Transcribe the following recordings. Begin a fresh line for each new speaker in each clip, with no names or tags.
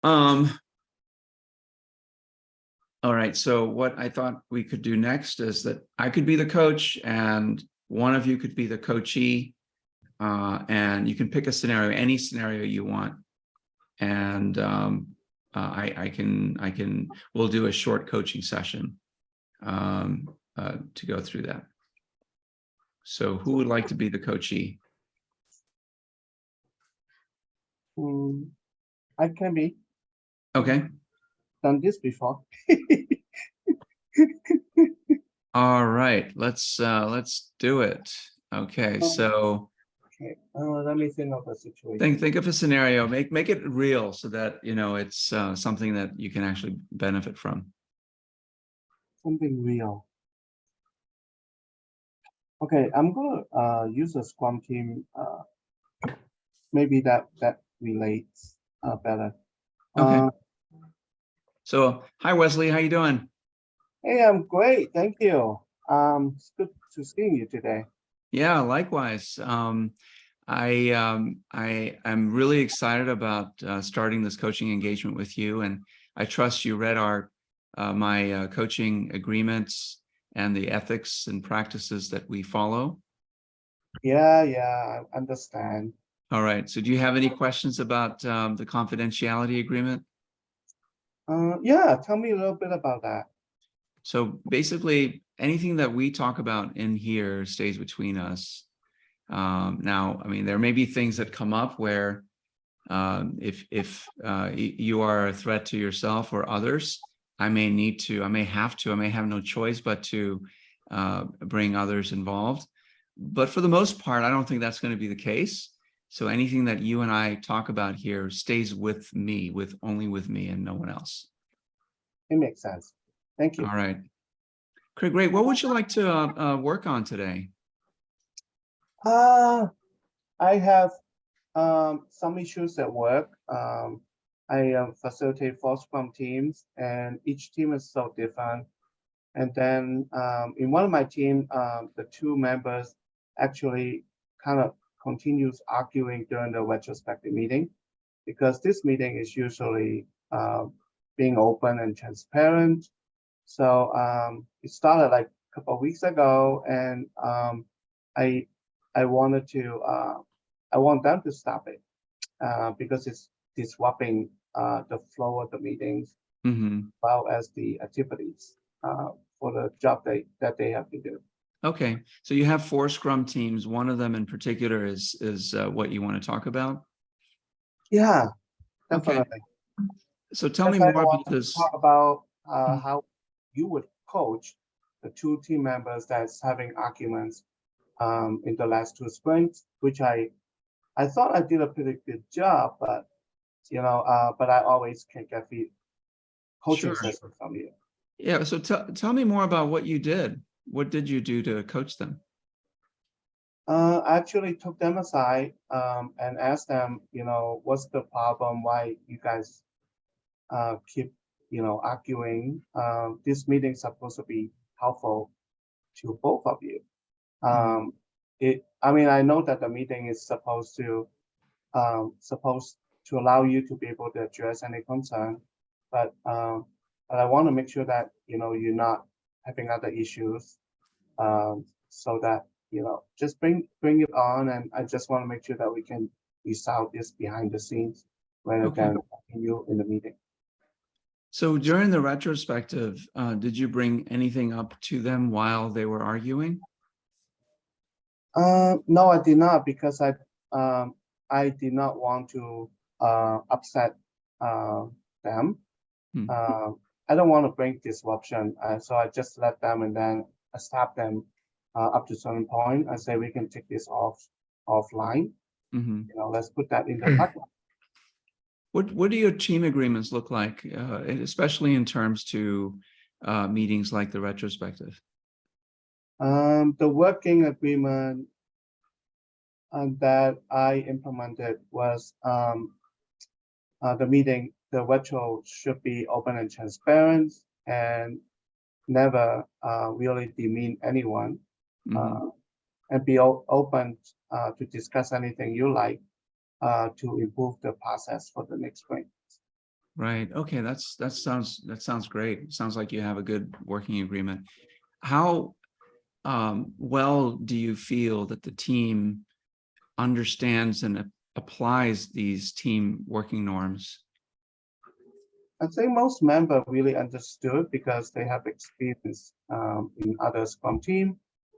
All right, so what I thought we could do next is that I could be the coach and one of you could be the coachee, and you can pick a scenario, any scenario you want. And we'll do a short coaching session to go through that. So who would like to be the coachee?
I can be.
Okay.
Done this before.
All right, let's do it. Okay, so
Okay, let me think of a situation.
think of a scenario, make it real so that it's something that you can actually benefit from.
Something real. Okay, I'm gonna use a Scrum team. Maybe that relates better.
Okay. So hi Wesley, how you doing?
Hey, I'm great, thank you. It's good to see you today.
Yeah, likewise. I'm really excited about starting this coaching engagement with you, and I trust you read my coaching agreements and the ethics and practices that we follow.
Yeah, I understand.
All right. So do you have any questions about the confidentiality agreement?
Yeah, tell me a little bit about that.
So basically, anything that we talk about in here stays between us. Now, I mean, there may be things that come up where if you are a threat to yourself or others, I may have no choice but to bring others involved. But for the most part, I don't think that's going to be the case. So anything that you and I talk about here stays with me, only with me and no one else.
It makes sense. Thank you.
All right. Great. What would you like to work on today?
I have some issues at work. I facilitate 4 Scrum teams, and each team is so different. And then in one of my team, the 2 members actually kind of continues arguing during the retrospective meeting, because this meeting is usually being open and transparent. So it started like a couple of weeks ago, and I want them to stop it because it's disrupting the flow of the meetings, as well as the activities for the job that they have to do.
Okay, so you have 4 Scrum teams. One of them in particular is what you want to talk about.
Yeah,
definitely. Okay. So tell me
That's
more about this.
Talk about how you would coach the 2 team members that's having arguments in the last 2 sprints, which I thought I did a pretty good job, but but I always can get the coaching session from you.
Yeah, so tell me more about what you did. What did you do to coach them?
I actually took them aside and asked them, what's the problem? Why you guys keep, arguing? This meeting is supposed to be helpful to both of you. I mean, I know that the meeting is supposed to allow you to be able to address any concern, but I want to make sure that you're not having other issues, so that just bring it on, and I just want to make sure that we can resolve this behind the scenes rather than continue in the meeting.
So during the retrospective, did you bring anything up to them while they were arguing?
No, I did not, because I did not want to upset them. I don't want to bring disruption, so I just let them, and then I stop them up to a certain point. I say we can take this offline. Let's put that in the pipeline.
What do your team agreements look like, especially in terms to meetings like the retrospective?
The working agreement that I implemented was the retro should be open and transparent, and never really demean anyone, and be open to discuss anything you like to improve the process for the next sprint.
Right. Okay. That sounds great. Sounds like you have a good working agreement. How well do you feel that the team understands and applies these team working norms?
I think most members really understood because they have experience in other Scrum team.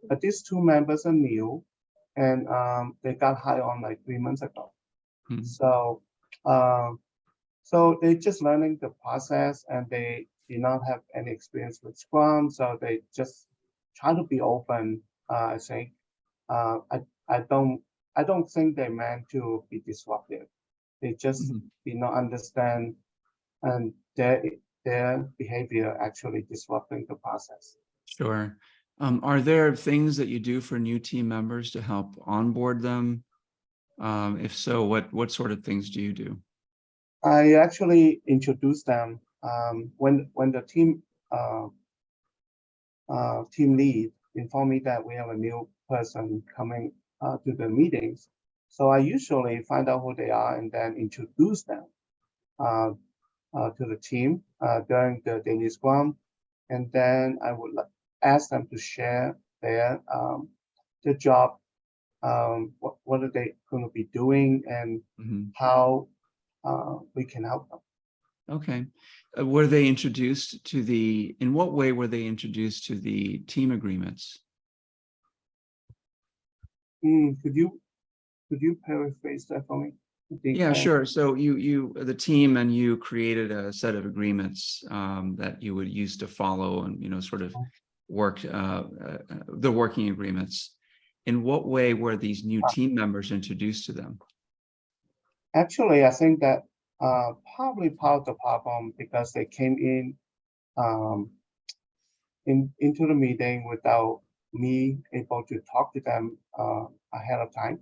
But these two members are new, and they got hired on like 3 months ago.
Hmm.
So, um, so they're just learning the process, and they did not have any experience with Scrum. So they just try to be open. I think I don't think they meant to be disruptive. They just
Mhm.
did not understand, and their behavior actually disrupting the process.
Sure. Are there things that you do for new team members to help onboard them? If so, what sort of things do you do?
I actually introduced them when the team lead informed me that we have a new person coming to the meetings. So I usually find out who they are and then introduce them uh, to the team during the daily scrum, and then I would ask them to share their job, what are they going to be doing, and
Mhm.
how we can help them.
Okay. Were they introduced to in what way were they introduced to the team agreements?
Could you paraphrase that for me? I think
Yeah, sure. So the team and you created a set of agreements that you would use to follow and, sort of work the working agreements. In what way were these new team members introduced to them?
actually I think that probably part of the problem because they came um, into the meeting without me able to talk to them ahead of time.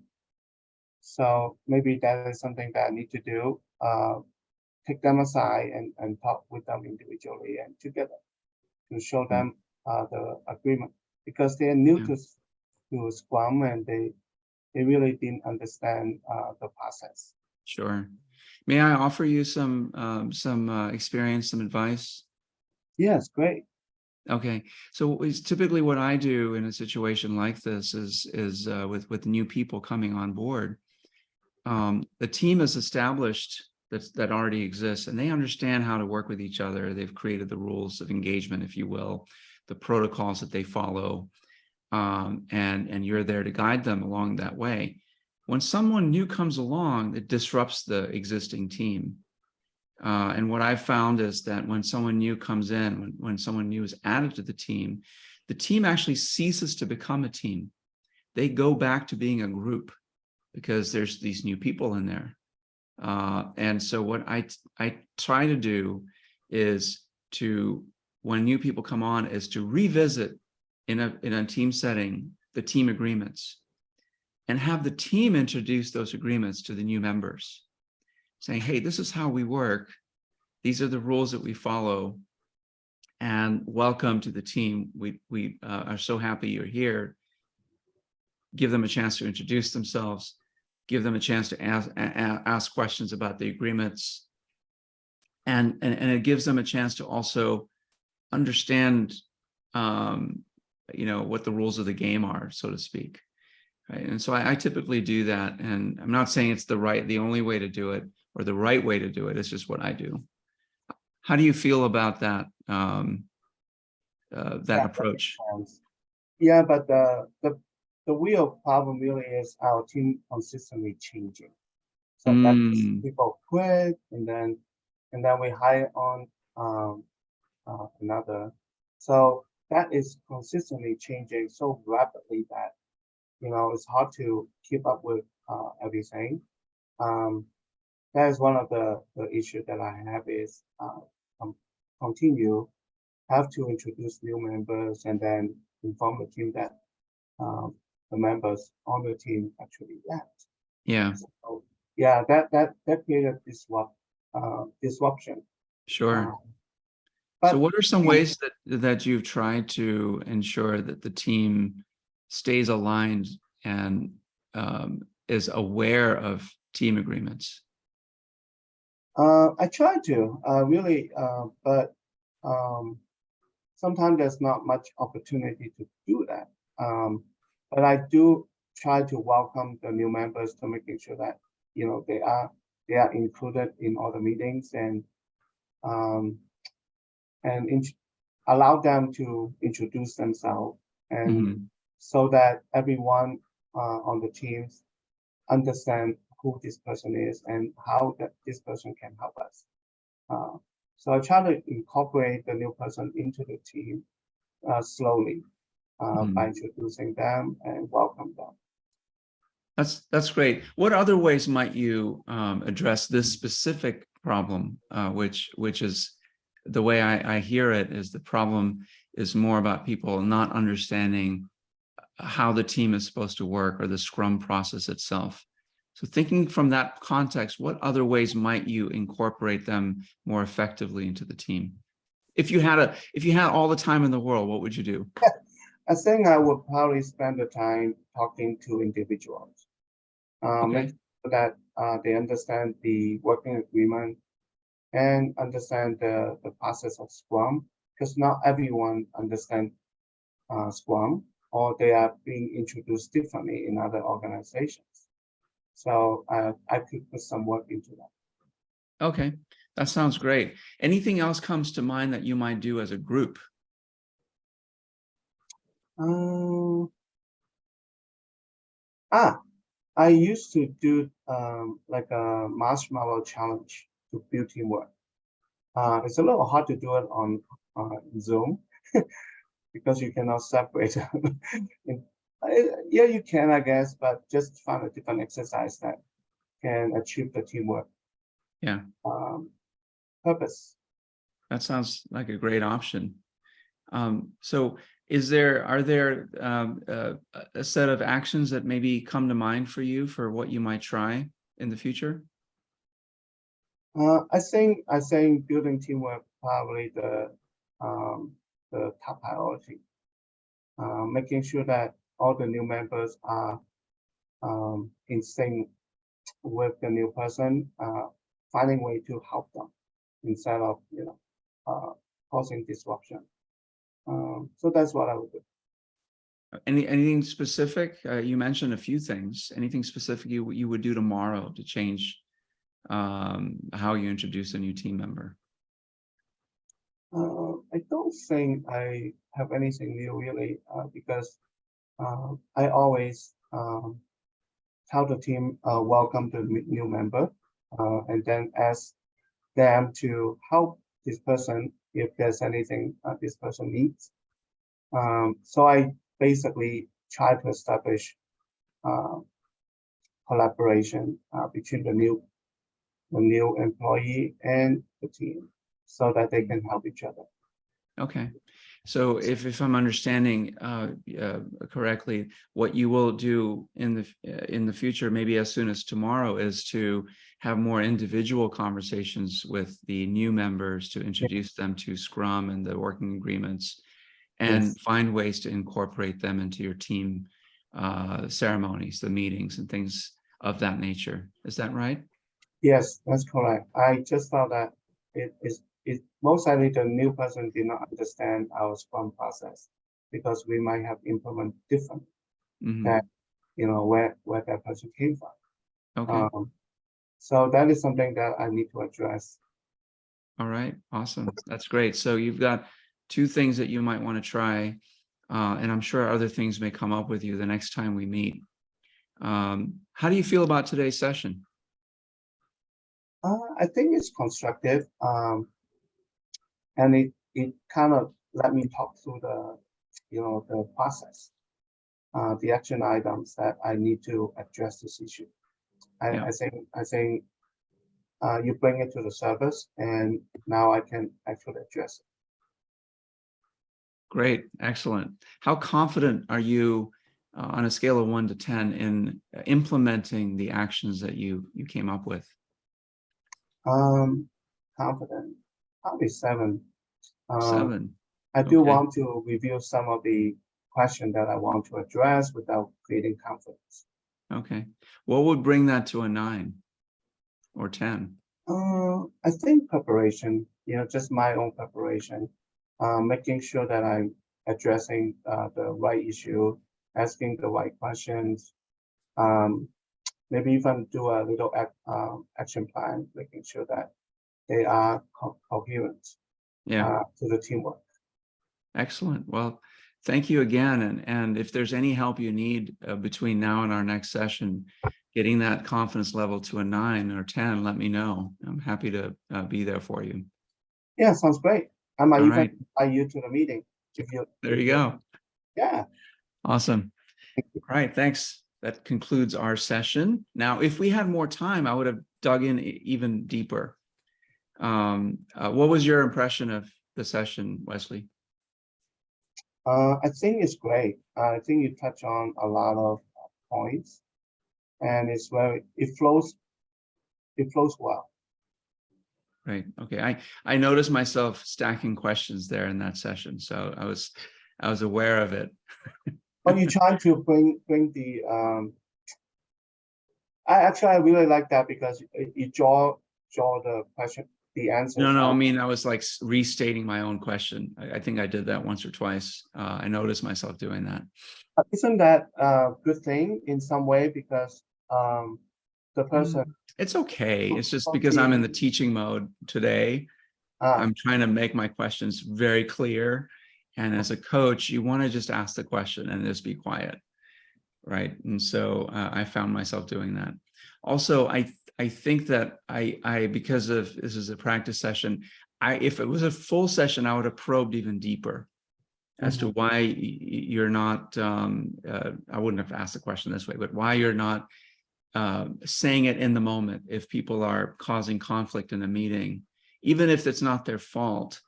So maybe that is something that I need to do. Take them aside and talk with them individually and together to show
Mm.
them the agreement because they are new
Yeah,
to Scrum, and they really didn't understand the process.
sure. May I offer you some experience, some advice?
Yes, great.
Okay, so it's typically what I do in a situation like this is with new people coming on board. The team is established that already exists, and they understand how to work with each other. They've created the rules of engagement, if you will, the protocols that they follow, and you're there to guide them along that way. When someone new comes along, it disrupts the existing team. And what I've found is that when someone new comes in, when someone new is added to the team actually ceases to become a team. They go back to being a group because there's these new people in there. And so what I try to do is when new people come on, is to revisit in a team setting the team agreements and have the team introduce those agreements to the new members, saying, hey, this is how we work. These are the rules that we follow. And welcome to the team. We are so happy you're here. Give them a chance to introduce themselves, give them a chance to ask questions about the agreements. And it gives them a chance to also understand, what the rules of the game are, so to speak. Right. And so I typically do that. And I'm not saying it's the only way to do it or the right way to do it. It's just what I do. How do you feel about that
Yeah, that makes
approach?
sense. Yeah, but the real problem really is our team consistently changing. So that is
Mm,
people quit, and then we hire on um, another. So that is consistently changing so rapidly that it's hard to keep up with everything. Um, that is one of the issues that I have is com- continue have to introduce new members and then inform the team that um, the members on the team actually left.
yeah,
So yeah, that created disruption. Uh,
sure. So
but
what are some
again,
ways that you've tried to ensure that the team stays aligned and is aware of team agreements?
I try to really, but sometimes there's not much opportunity to do that. But I do try to welcome the new members to making sure that they are included in all the meetings um, and allow them to introduce themselves and
Mhm.
so that everyone on the teams understand who this person is and how that this person can help us. Uh, so I try to incorporate the new person into the team slowly by
Mhm.
introducing them and welcome them.
That's great. What other ways might you address this specific problem, which is the way I hear it is the problem is more about people not understanding how the team is supposed to work or the Scrum process itself. So thinking from that context, what other ways might you incorporate them more effectively into the team? If you had all the time in the world, what would you do?
I think I would probably spend the time talking to individuals, make
Okay.
sure that they understand the working agreement and understand the process of Scrum, because not everyone understands Scrum or they are being introduced differently in other organizations. So I could put some work into that.
Okay. That sounds great. Anything else comes to mind that you might do as a group?
Um, ah, I used to do like a marshmallow challenge to build teamwork. It's a little hard to do it on Zoom because you cannot separate. In- yeah, you can, I guess, but just find a different exercise that can achieve the teamwork
Yeah,
um, purpose.
that sounds like a great option. So are there a set of actions that maybe come to mind for you for what you might try in the future?
I think building teamwork probably the top priority. Making sure that all the new members are in sync with the new person, finding way to help them instead of causing disruption. So that's what I would do.
Anything specific? You mentioned a few things. Anything specific you would do tomorrow to change how you introduce a new team member?
I don't think I have anything new really because I always tell the team welcome the new member and then ask them to help this person if there's anything this person needs. So I basically try to establish uh, collaboration between the new employee and the team so that they can help each other.
Okay. So if I'm understanding correctly, what you will do in the future, maybe as soon as tomorrow, is to have more individual conversations with the new members to introduce them to Scrum and the working agreements,
Yes,
and find ways to incorporate them into your team ceremonies, the meetings, and things of that nature. Is that right?
yes, that's correct. I just thought that it most likely the new person did not understand our Scrum process because we might have implemented different that
Hmm.
where that person came from.
Okay.
Um, so that is something that I need to address.
All right, awesome. That's great. So you've got two things that you might want to try, and I'm sure other things may come up with you the next time we meet. How do you feel about today's session?
I think it's constructive, and it kind of let me talk through the process, the action items that I need to address this issue.
Yeah,
I think you bring it to the service, and now I can actually address it.
great, excellent. How confident are you on a scale of 1 to 10 in implementing the actions that you came up with?
Um, Confident, probably 7. Um,
7.
I do
Okay,
want to review some of the questions that I want to address without creating conflicts.
okay. What would bring that to a 9 or 10?
I think preparation, just my own preparation, making sure that I'm addressing the right issue, asking the right questions, um, maybe even do a little action plan, making sure that they are coherent
Yeah.
to the teamwork.
Excellent. Well, thank you again. And if there's any help you need between now and our next session, getting that confidence level to a 9 or 10, let me know. I'm happy to be there for you.
Yeah, sounds great. I might
All
even
right.
invite you to the meeting
There
if
you
you,
go.
yeah.
Awesome. All right. Thanks. That concludes our session. Now, if we had more time, I would have dug in even deeper. What was your impression of the session, Wesley?
I think it's great. I think you touch on a lot of points, and it flows well.
Right. Okay. I noticed myself stacking questions there in that session, so I was aware of it.
But you try to bring the I really like that because you draw the question, the answers
No, I
out.
mean, I was like restating my own question. I think I did that once or twice. I noticed myself doing that.
Isn't that a good thing in some way because the person
It's okay. It's just because I'm in the
talking,
teaching mode today. I'm trying to make my questions very clear. And as a coach, you want to just ask the question and just be quiet. Right. And so I found myself doing that. Also, I think that because of this is a practice session, if it was a full session, I would have probed even deeper as to why you're not, I wouldn't have asked the question this way, but why you're not saying it in the moment if people are causing conflict in a meeting, even if it's not their fault.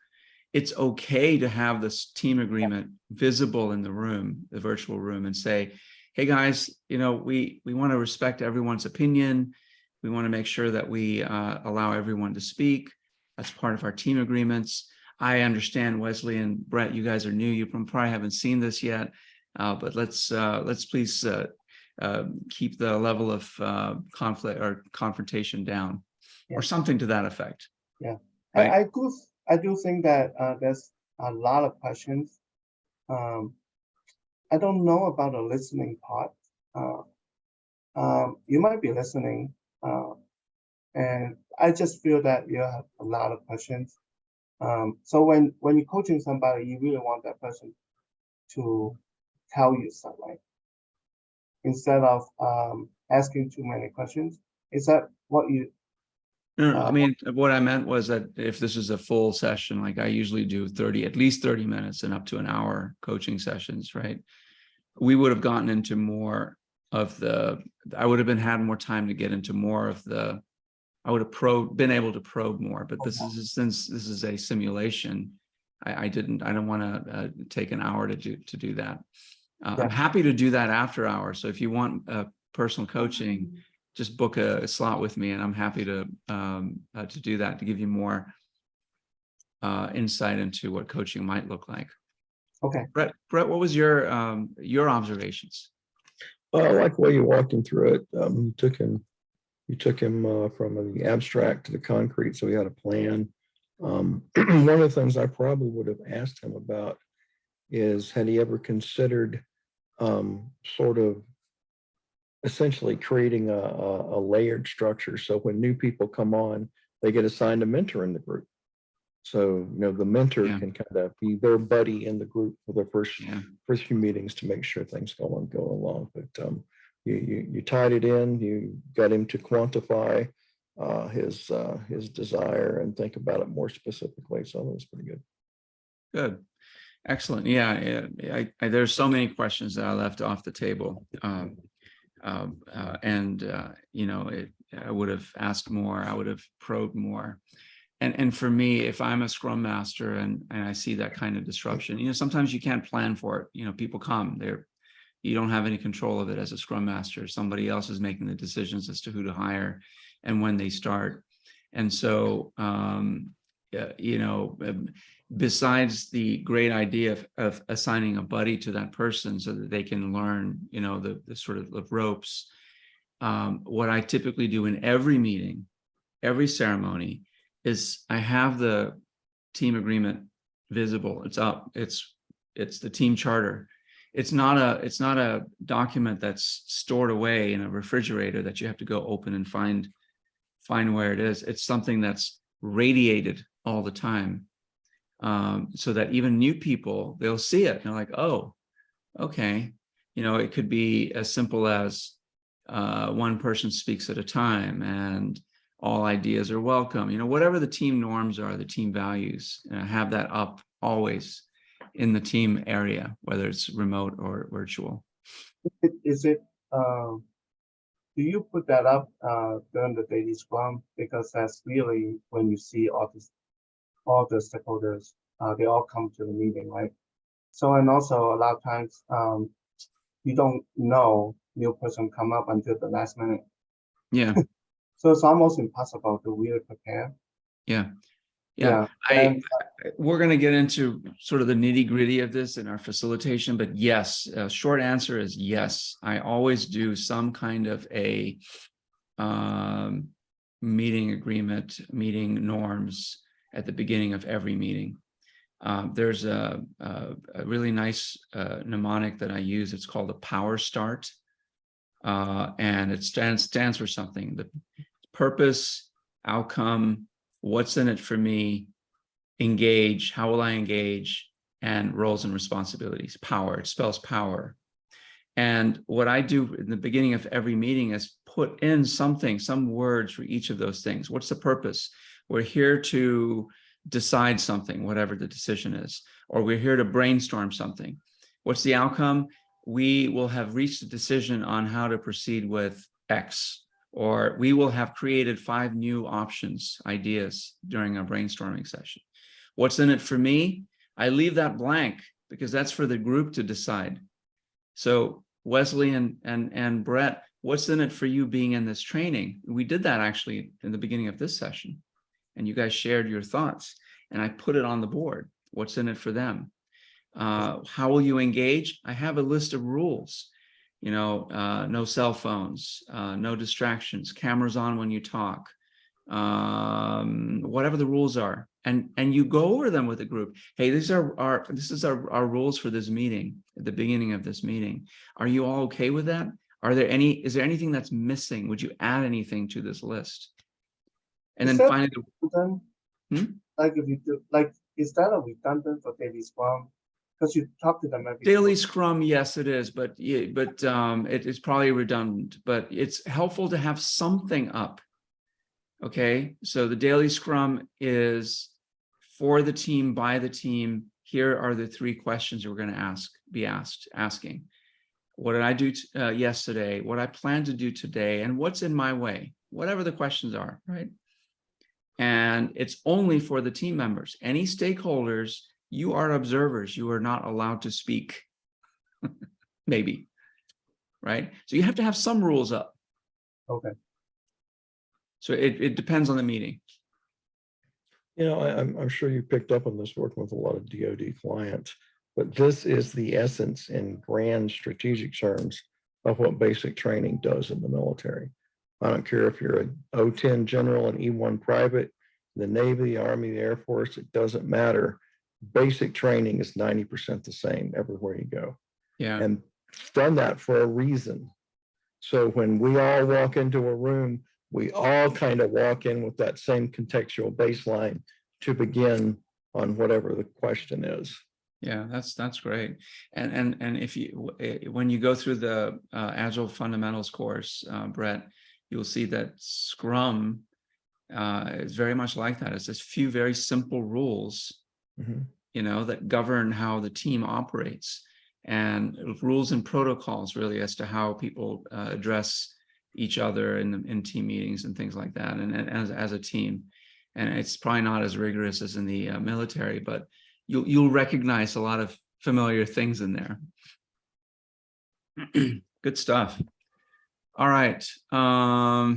It's okay to have this team agreement visible in the room, the virtual room, and say, hey guys, we want to respect everyone's opinion. We want to make sure that we allow everyone to speak. That's part of our team agreements. I understand, Wesley and Brett, you guys are new. You probably haven't seen this yet, but let's please keep the level of conflict or confrontation down, or something to that effect.
Yeah,
Right?
I do think that there's a lot of questions. Um, I don't know about the listening part. Uh, you might be listening, and I just feel that you have a lot of questions. So when you're coaching somebody, you really want that person to tell you something instead of asking too many questions. Is that what you?
No, I mean, what I meant was that if this is a full session, like I usually do at least 30 minutes and up to an hour coaching sessions, right? We would have gotten into more of I would have had more time to get into more of I would have been able to probe more, but since this is a simulation, I don't want to take an hour to do that. I'm happy to do that after hours. So if you want personal coaching, just book a slot with me, and I'm happy to do that, to give you more insight into what coaching might look like.
Okay.
Brett, what was your observations?
I like the way you walked him through it. You took him from the abstract to the concrete, so he had a plan. One of the things I probably would have asked him about is, had he ever considered sort of essentially creating a layered structure, so when new people come on, they get assigned a mentor in the group. So the mentor can kind of be their buddy in the group for the first few meetings to make sure things go along. But you tied it in. You got him to quantify his desire and think about it more specifically. So that was pretty good.
Good, excellent. Yeah, there's so many questions that I left off the table, I would have asked more. I would have probed more. And for me, if I'm a scrum master and I see that kind of disruption, sometimes you can't plan for it. People come, you don't have any control of it as a scrum master. Somebody else is making the decisions as to who to hire and when they start. And so, besides the great idea of assigning a buddy to that person so that they can learn, the sort of ropes, what I typically do in every meeting every ceremony is I have the team agreement visible. It's up. It's the team charter. It's not a document that's stored away in a refrigerator that you have to go open and find where it is. It's something that's radiated all the time, so that even new people, they'll see it and they're like, oh, okay. You know, it could be as simple as one person speaks at a time and all ideas are welcome. You know, whatever the team norms are, the team values, have that up always in the team area, whether it's remote or virtual.
Is it, do you put that up during the daily scrum? Because that's really when you see all the stakeholders, they all come to the meeting, right? So, and also a lot of times, you don't know new person come up until the last minute.
Yeah,
So it's almost impossible to really prepare.
yeah.
Yeah.
Yeah, we're going to get into sort of the nitty gritty of this in our facilitation, but yes, short answer is yes. I always do some kind of a meeting agreement, meeting norms at the beginning of every meeting. There's a really nice mnemonic that I use. It's called a power start, and it stands for something: the purpose, outcome, what's in it for me, engage, how will I engage, and roles and responsibilities. Power, it spells power. And what I do in the beginning of every meeting is put in something, some words for each of those things. What's the purpose? We're here to decide something, whatever the decision is, or we're here to brainstorm something. What's the outcome? We will have reached a decision on how to proceed with X, or we will have created 5 new options, ideas during our brainstorming session. What's in it for me? I leave that blank because that's for the group to decide. So Wesley and Brett, what's in it for you being in this training? We did that actually in the beginning of this session, and you guys shared your thoughts, and I put it on the board. What's in it for them? How will you engage? I have a list of rules. You know, no cell phones, no distractions, cameras on when you talk, whatever the rules are, and you go over them with the group. Hey, this is our rules for this meeting at the beginning of this meeting. Are you all okay with that? Is there anything that's missing? Would you add anything to this list? And then finally,
like if you do, like, is that a redundant for daily scrum? Because you talk to them every
daily scrum, yes, it is, but it is probably redundant, but it's helpful to have something up. Okay, so the daily scrum is for the team, by the team. Here are the 3 questions we're going to be asking. What did I do yesterday? What I plan to do today, and what's in my way? Whatever the questions are, right? And it's only for the team members. Any stakeholders, you are observers. You are not allowed to speak. Maybe, right? So you have to have some rules up.
Okay.
So it depends on the meeting.
You know, I'm sure you picked up on this working with a lot of DoD clients, but this is the essence in grand strategic terms of what basic training does in the military. I don't care if you're an O10 general, an E1 private, the Navy, the Army, the Air Force, it doesn't matter. Basic training is 90% the same everywhere you go.
Yeah.
And it's done that for a reason. So when we all walk into a room, we all kind of walk in with that same contextual baseline to begin on whatever the question is.
Yeah, that's great. And if when you go through the Agile Fundamentals course, Brett, you'll see that Scrum is very much like that. It's just few very simple rules, you know, that govern how the team operates, and rules and protocols really as to how people address each other in team meetings and things like that, and as a team. And it's probably not as rigorous as in the military, but you'll recognize a lot of familiar things in there. Good stuff. All right. All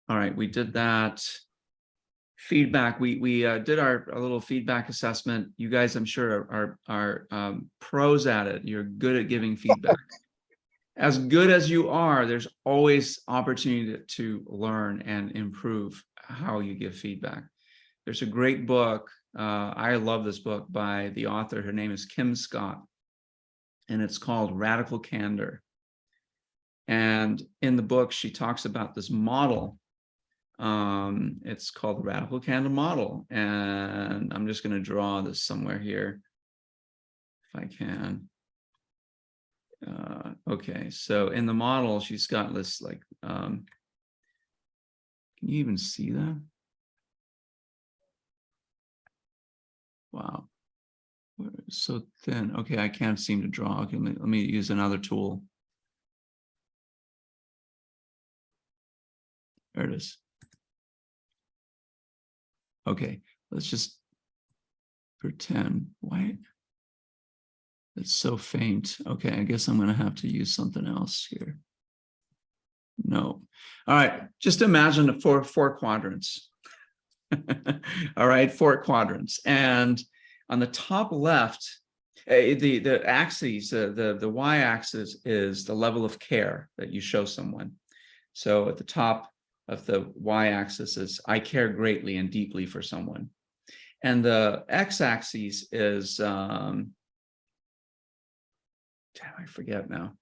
right, we did that. Feedback. We did our little feedback assessment. You guys, I'm sure, are pros at it. You're good at giving feedback. as good as you are, there's always opportunity to learn and improve how you give feedback. There's a great book. I love this book by the author. Her name is Kim Scott, and it's called Radical Candor. And in the book, she talks about this model. It's called the Radical Candor model. And I'm just going to draw this somewhere here, if I can. Okay, so in the model, she's got this like, can you even see that? Wow, it's so thin. Okay, I can't seem to draw. Okay, let me use another tool. There it is. Okay, let's just pretend. Why? It's so faint. Okay, I guess I'm going to have to use something else here. No. All right, just imagine the four quadrants. All right, 4 quadrants. And on the top left, the axis, the y-axis is the level of care that you show someone. So at the top of the y-axis is I care greatly and deeply for someone. And the x-axis is, I forget now,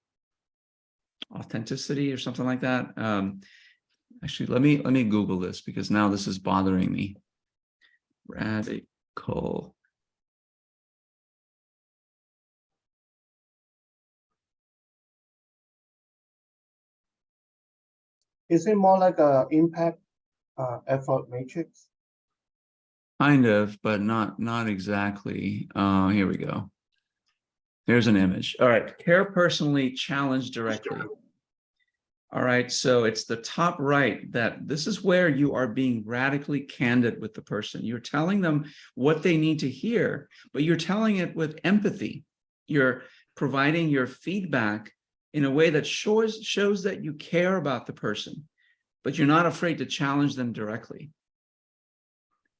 authenticity or something like that. Actually, let me Google this, because now this is bothering me. Radical.
Is it more like a impact effort matrix?
Kind of, but not exactly. Here we go. There's an image. All right, care personally, challenge directly. All right, so it's the top right, that this is where you are being radically candid with the person. You're telling them what they need to hear, but you're telling it with empathy. You're providing your feedback in a way that shows that you care about the person, but you're not afraid to challenge them directly.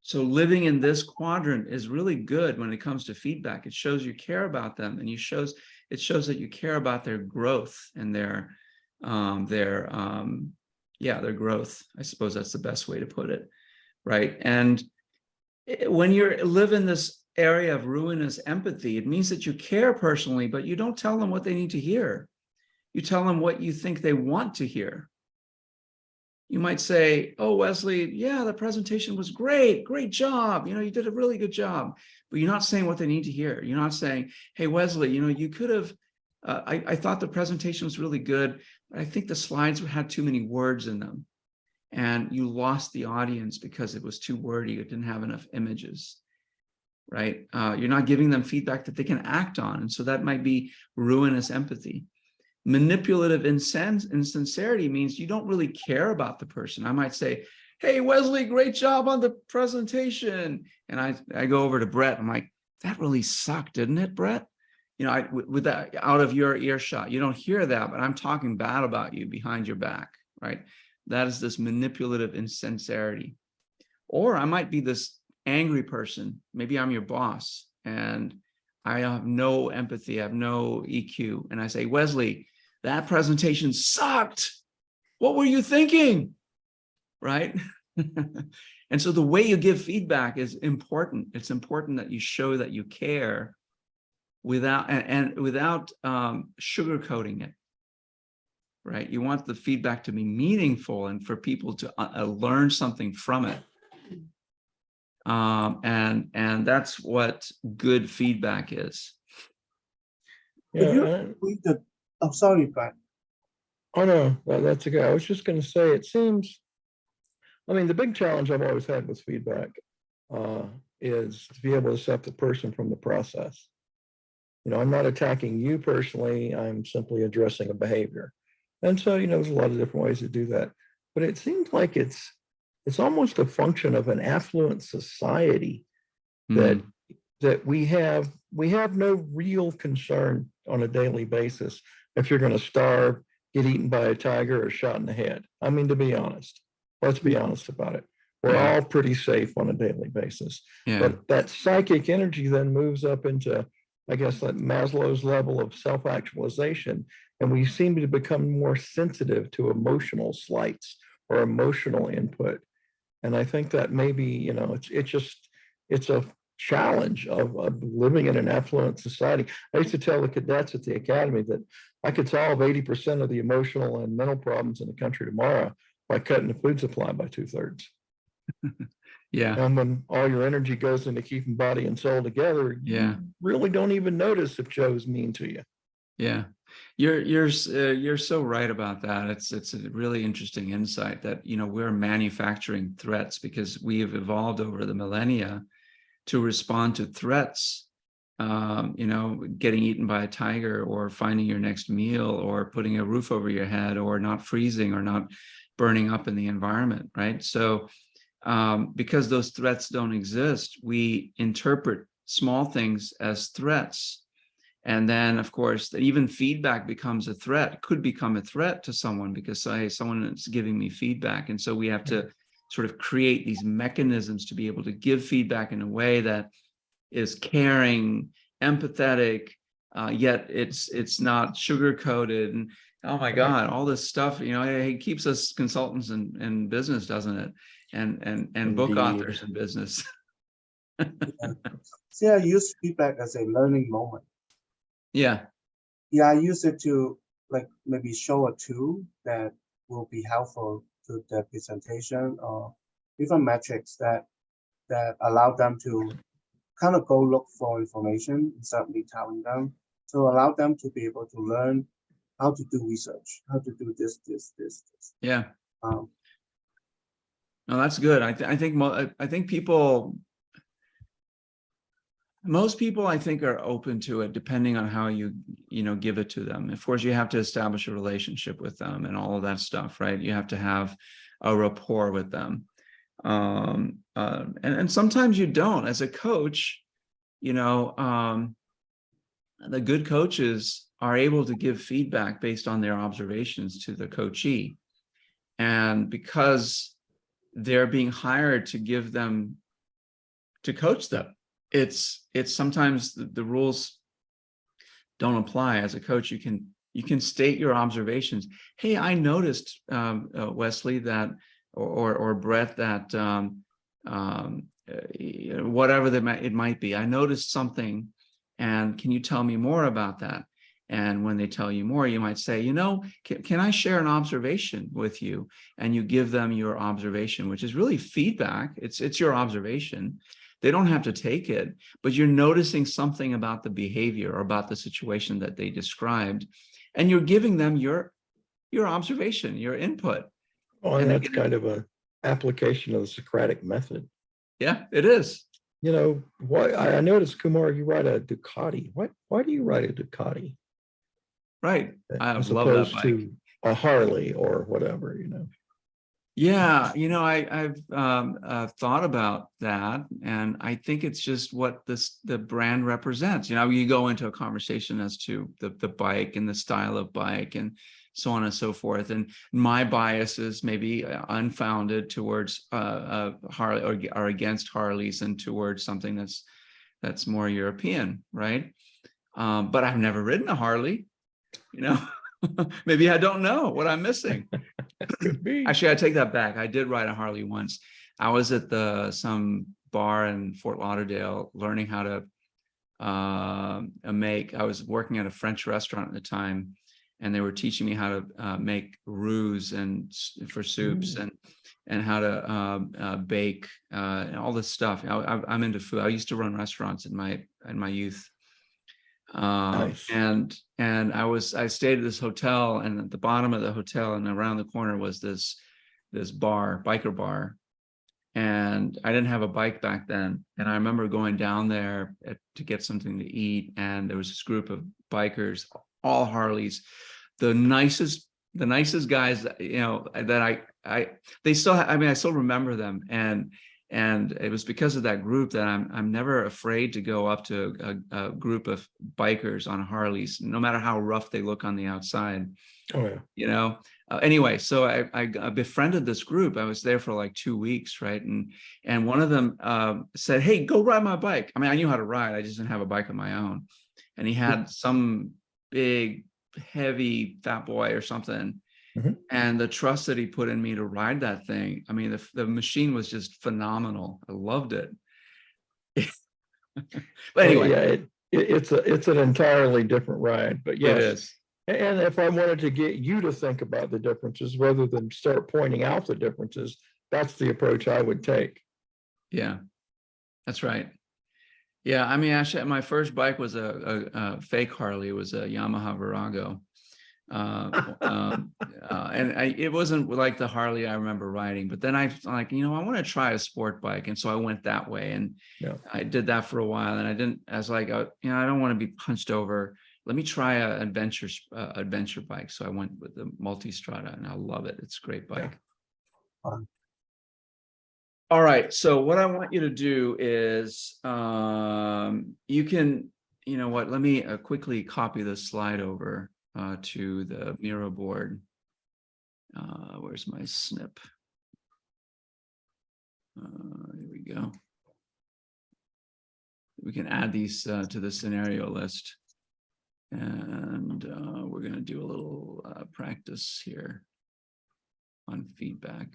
So living in this quadrant is really good when it comes to feedback. It shows you care about them, and it shows that you care about their growth and their growth. I suppose that's the best way to put it, right? And when you live in this area of ruinous empathy, it means that you care personally, but you don't tell them what they need to hear. You tell them what you think they want to hear. You might say, oh, Wesley, yeah, the presentation was great job. You did a really good job. But you're not saying what they need to hear. You're not saying, hey, Wesley, you could have, I thought the presentation was really good, but I think the slides had too many words in them. And you lost the audience because it was too wordy. It didn't have enough images, right? You're not giving them feedback that they can act on. And so that might be ruinous empathy. Manipulative insincerity means you don't really care about the person. I might say, hey, Wesley, great job on the presentation. And I go over to Brett. I'm like, that really sucked, didn't it, Brett? With that out of your earshot, you don't hear that, but I'm talking bad about you behind your back, right? That is this manipulative insincerity. Or I might be this angry person. Maybe I'm your boss and I have no empathy. I have no EQ. And I say, Wesley, that presentation sucked. What were you thinking? Right? And so the way you give feedback is important. It's important that you show that you care without sugarcoating it. Right? You want the feedback to be meaningful and for people to learn something from it. And that's what good feedback is.
Yeah.
I'm sorry, Brad.
Oh, no, that's okay. I was just going to say, it seems, the big challenge I've always had with feedback is to be able to separate the person from the process. I'm not attacking you personally. I'm simply addressing a behavior. And so, there's a lot of different ways to do that. But it seems like it's almost a function of an affluent society that we have no real concern on a daily basis if you're going to starve, get eaten by a tiger, or shot in the head. To be honest, let's be honest about it. We're all pretty safe on a daily basis.
Yeah.
But that psychic energy then moves up into, I guess, that Maslow's level of self-actualization. And we seem to become more sensitive to emotional slights or emotional input. And I think that maybe, it's a challenge of living in an affluent society. I used to tell the cadets at the academy that I could solve 80% of the emotional and mental problems in the country tomorrow by cutting the food supply by 2/3.
Yeah.
And when all your energy goes into keeping body and soul together,
Yeah.
you really don't even notice if Joe's mean to you.
Yeah, you're so right about that. It's a really interesting insight that, we're manufacturing threats because we have evolved over the millennia to respond to threats. Getting eaten by a tiger, or finding your next meal, or putting a roof over your head, or not freezing, or not burning up in the environment, right? So because those threats don't exist, we interpret small things as threats. And then, of course, even feedback becomes a threat, could become a threat to someone, because someone is giving me feedback. And so we have to sort of create these mechanisms to be able to give feedback in a way that is caring, empathetic, yet it's not sugar-coated. And oh my God, all this stuff, it keeps us consultants in business, doesn't it? And book
Indeed.
authors in business.
Yeah. See, I use feedback as a learning moment.
Yeah.
Yeah, I use it to like maybe show a tool that will be helpful to the presentation, or even metrics that allow them to kind of go look for information instead of me telling them. So allow them to be able to learn how to do research, how to do this.
Yeah.
Um,
No, that's good. I think most people, I think, are open to it, depending on how you give it to them. Of course, you have to establish a relationship with them and all of that stuff, right? You have to have a rapport with them. And sometimes you don't. As a coach, the good coaches are able to give feedback based on their observations to the coachee. And because they're being hired to coach them, it's sometimes the rules don't apply. As a coach, you can state your observations. Hey, I noticed, Wesley, that, or Brett, that whatever it might be, I noticed something, and can you tell me more about that? And when they tell you more, you might say, can I share an observation with you? And you give them your observation, which is really feedback. It's your observation. They don't have to take it, but you're noticing something about the behavior or about the situation that they described, and you're giving them your observation, your input.
Oh, and that's kind of a application of the Socratic method.
Yeah, it is.
Why I noticed, Kumar, you ride a Ducati. Why do you ride a Ducati?
Right. I
As
love that
opposed
bike.
to a Harley or whatever,
Yeah, I've thought about that, and I think it's just what the brand represents. You go into a conversation as to the bike and the style of bike and so on and so forth. And my bias is maybe unfounded towards Harley, or against Harleys, and towards something that's more European, right? But I've never ridden a Harley. Maybe I don't know what I'm missing.
Could be.
Actually, I take that back. I did ride a Harley once. I was at some bar in Fort Lauderdale learning how to I was working at a French restaurant at the time, and they were teaching me how to make roux for soups, and how to bake and all this stuff. I'm into food. I used to run restaurants in my youth.
Nice.
And I stayed at this hotel, and at the bottom of the hotel and around the corner was this biker bar. And I didn't have a bike back then. And I remember going down there to get something to eat. And there was this group of bikers, all Harleys, the nicest guys, that I still remember them. And it was because of that group that I'm never afraid to go up to a group of bikers on Harleys, no matter how rough they look on the outside.
Oh yeah.
Anyway, so I befriended this group. I was there for like 2 weeks, right? And one of them said, "Hey, go ride my bike." I mean, I knew how to ride. I just didn't have a bike of my own. And he had some big heavy fat boy or something.
Mhm.
And the trust that he put in me to ride that thing. I mean, the machine was just phenomenal. I loved it. But anyway,
Yeah, it's an entirely different ride, but
it
yes.
is.
And if I wanted to get you to think about the differences rather than start pointing out the differences, that's the approach I would take.
Yeah, that's right. Yeah, I mean, actually, my first bike was a fake Harley. It was a Yamaha Virago. And it wasn't like the Harley I remember riding, but then I like, I want to try a sport bike. And so I went that way, and
Yeah.
I did that for a while, and I was like, I don't want to be punched over. Let me try a adventure bike. So I went with the Multistrada, and I love it. It's a great bike.
Fun.
All right. So what I want you to do is, you can, let me quickly copy this slide over to the Miro board. Where's my snip? Here we go. We can add these to the scenario list. And we're going to do a little practice here on feedback.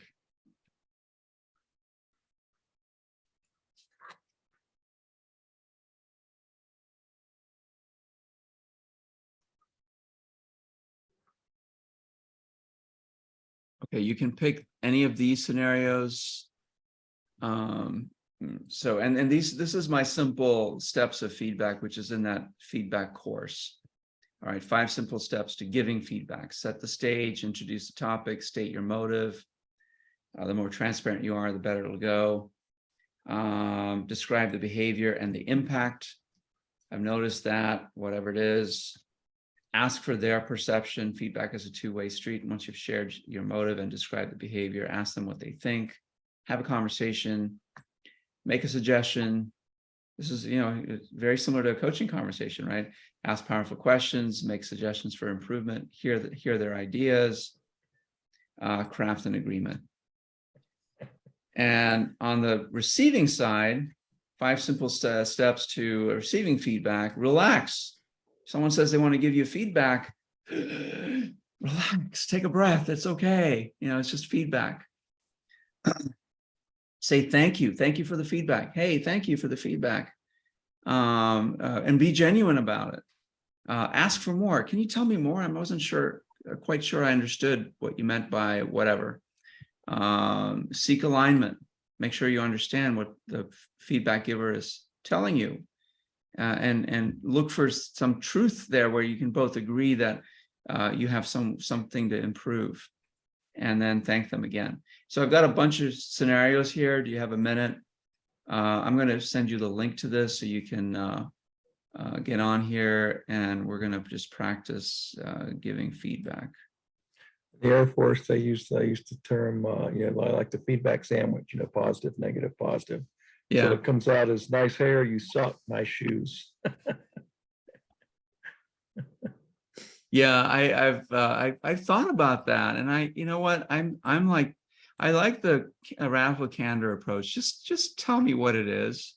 Okay, you can pick any of these scenarios. So, and this is my simple steps of feedback, which is in that feedback course. All right, 5 simple steps to giving feedback. Set the stage, introduce the topic, state your motive. The more transparent you are, the better it'll go. Describe the behavior and the impact. I've noticed that, whatever it is. Ask for their perception. Feedback is a two-way street. Once you've shared your motive and described the behavior, ask them what they think. Have a conversation. Make a suggestion. This is, very similar to a coaching conversation, right? Ask powerful questions, make suggestions for improvement, hear their ideas, craft an agreement. And on the receiving side, 5 simple steps to receiving feedback. Relax. Someone says they want to give you feedback. Relax, take a breath. It's okay. It's just feedback. Say thank you. Thank you for the feedback. Hey, thank you for the feedback. And be genuine about it. Ask for more. Can you tell me more? I wasn't quite sure I understood what you meant by whatever. Seek alignment. Make sure you understand what the feedback giver is telling you. And look for some truth there where you can both agree that you have something to improve, and then thank them again. So I've got a bunch of scenarios here. Do you have a minute? I'm going to send you the link to this so you can get on here, and we're going to just practice giving feedback.
The Air Force, they used the term, like the feedback sandwich, positive, negative, positive.
Yeah.
So it comes out as nice hair, you suck, nice shoes.
Yeah, I've thought about that, and you know what, I'm like, I like the radical candor approach. Just tell me what it is.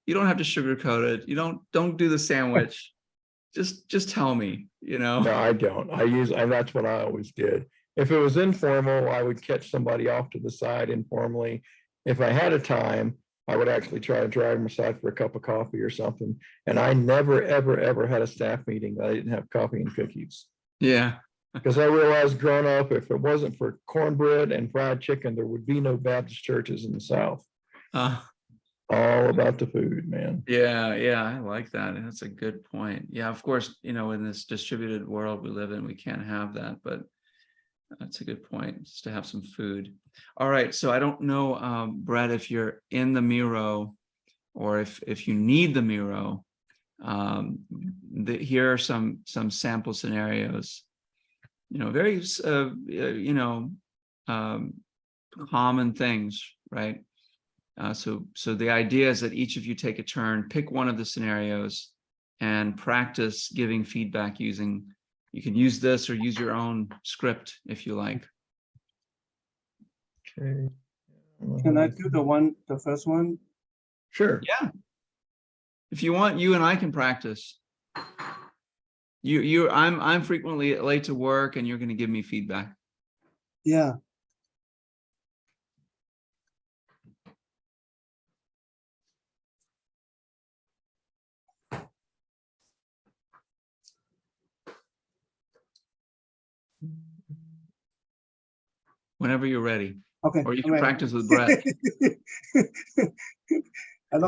You don't have to sugarcoat it. You don't do the sandwich. Just tell me.
No, I don't. That's what I always did. If it was informal, I would catch somebody off to the side informally. If I had a time, I would actually try to drive them aside for a cup of coffee or something. And I never, ever, ever had a staff meeting that I didn't have coffee and cookies.
Yeah.
Because I realized growing up, if it wasn't for cornbread and fried chicken, there would be no Baptist churches in the South. All about the food, man.
Yeah, I like that. That's a good point. Yeah, of course, in this distributed world we live in, we can't have that, but that's a good point, just to have some food. All right, so I don't know, Brett, if you're in the Miro or if you need the Miro. Here are some sample scenarios. Very common things, right? So the idea is that each of you take a turn, pick one of the scenarios, and practice giving feedback using. You can use this or use your own script if you like.
Okay.
Can I do the first one?
Sure.
Yeah. If you want, you and I can practice. I'm frequently late to work, and you're going to give me feedback.
Yeah.
Whenever you're ready,
Okay.
or you
I'm
can
ready.
practice with Brett.
I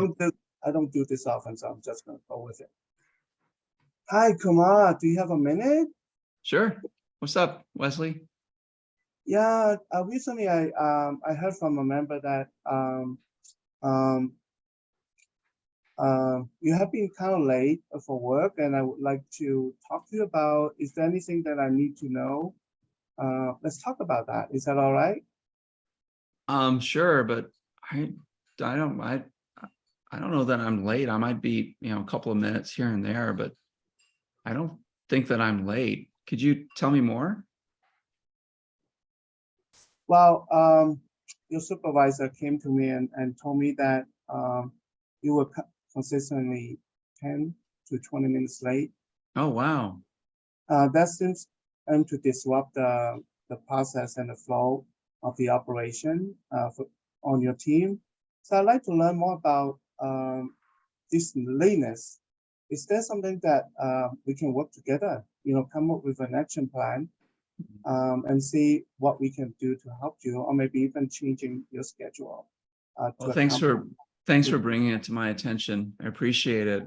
don't do this often, so I'm just gonna go with it. Hi, Kumar. Do you have a minute?
Sure. What's up, Wesley?
Yeah. Recently, I heard from a member that um, you have been kind of late for work, and I would like to talk to you about. Is there anything that I need to know? Let's talk about that. Is that all right?
Sure, but I don't know that I'm late. I might be, a couple of minutes here and there, but I don't think that I'm late. Could you tell me more?
Well, your supervisor came to me and told me that you were consistently 10 to 20 minutes late.
Oh, wow.
That seems to disrupt the process and the flow of the operation on your team. So I'd like to learn more about this lateness. Is there something that we can work together, come up with an action plan and see what we can do to help you, or maybe even changing your schedule.
Well, thanks for bringing it to my attention. I appreciate it.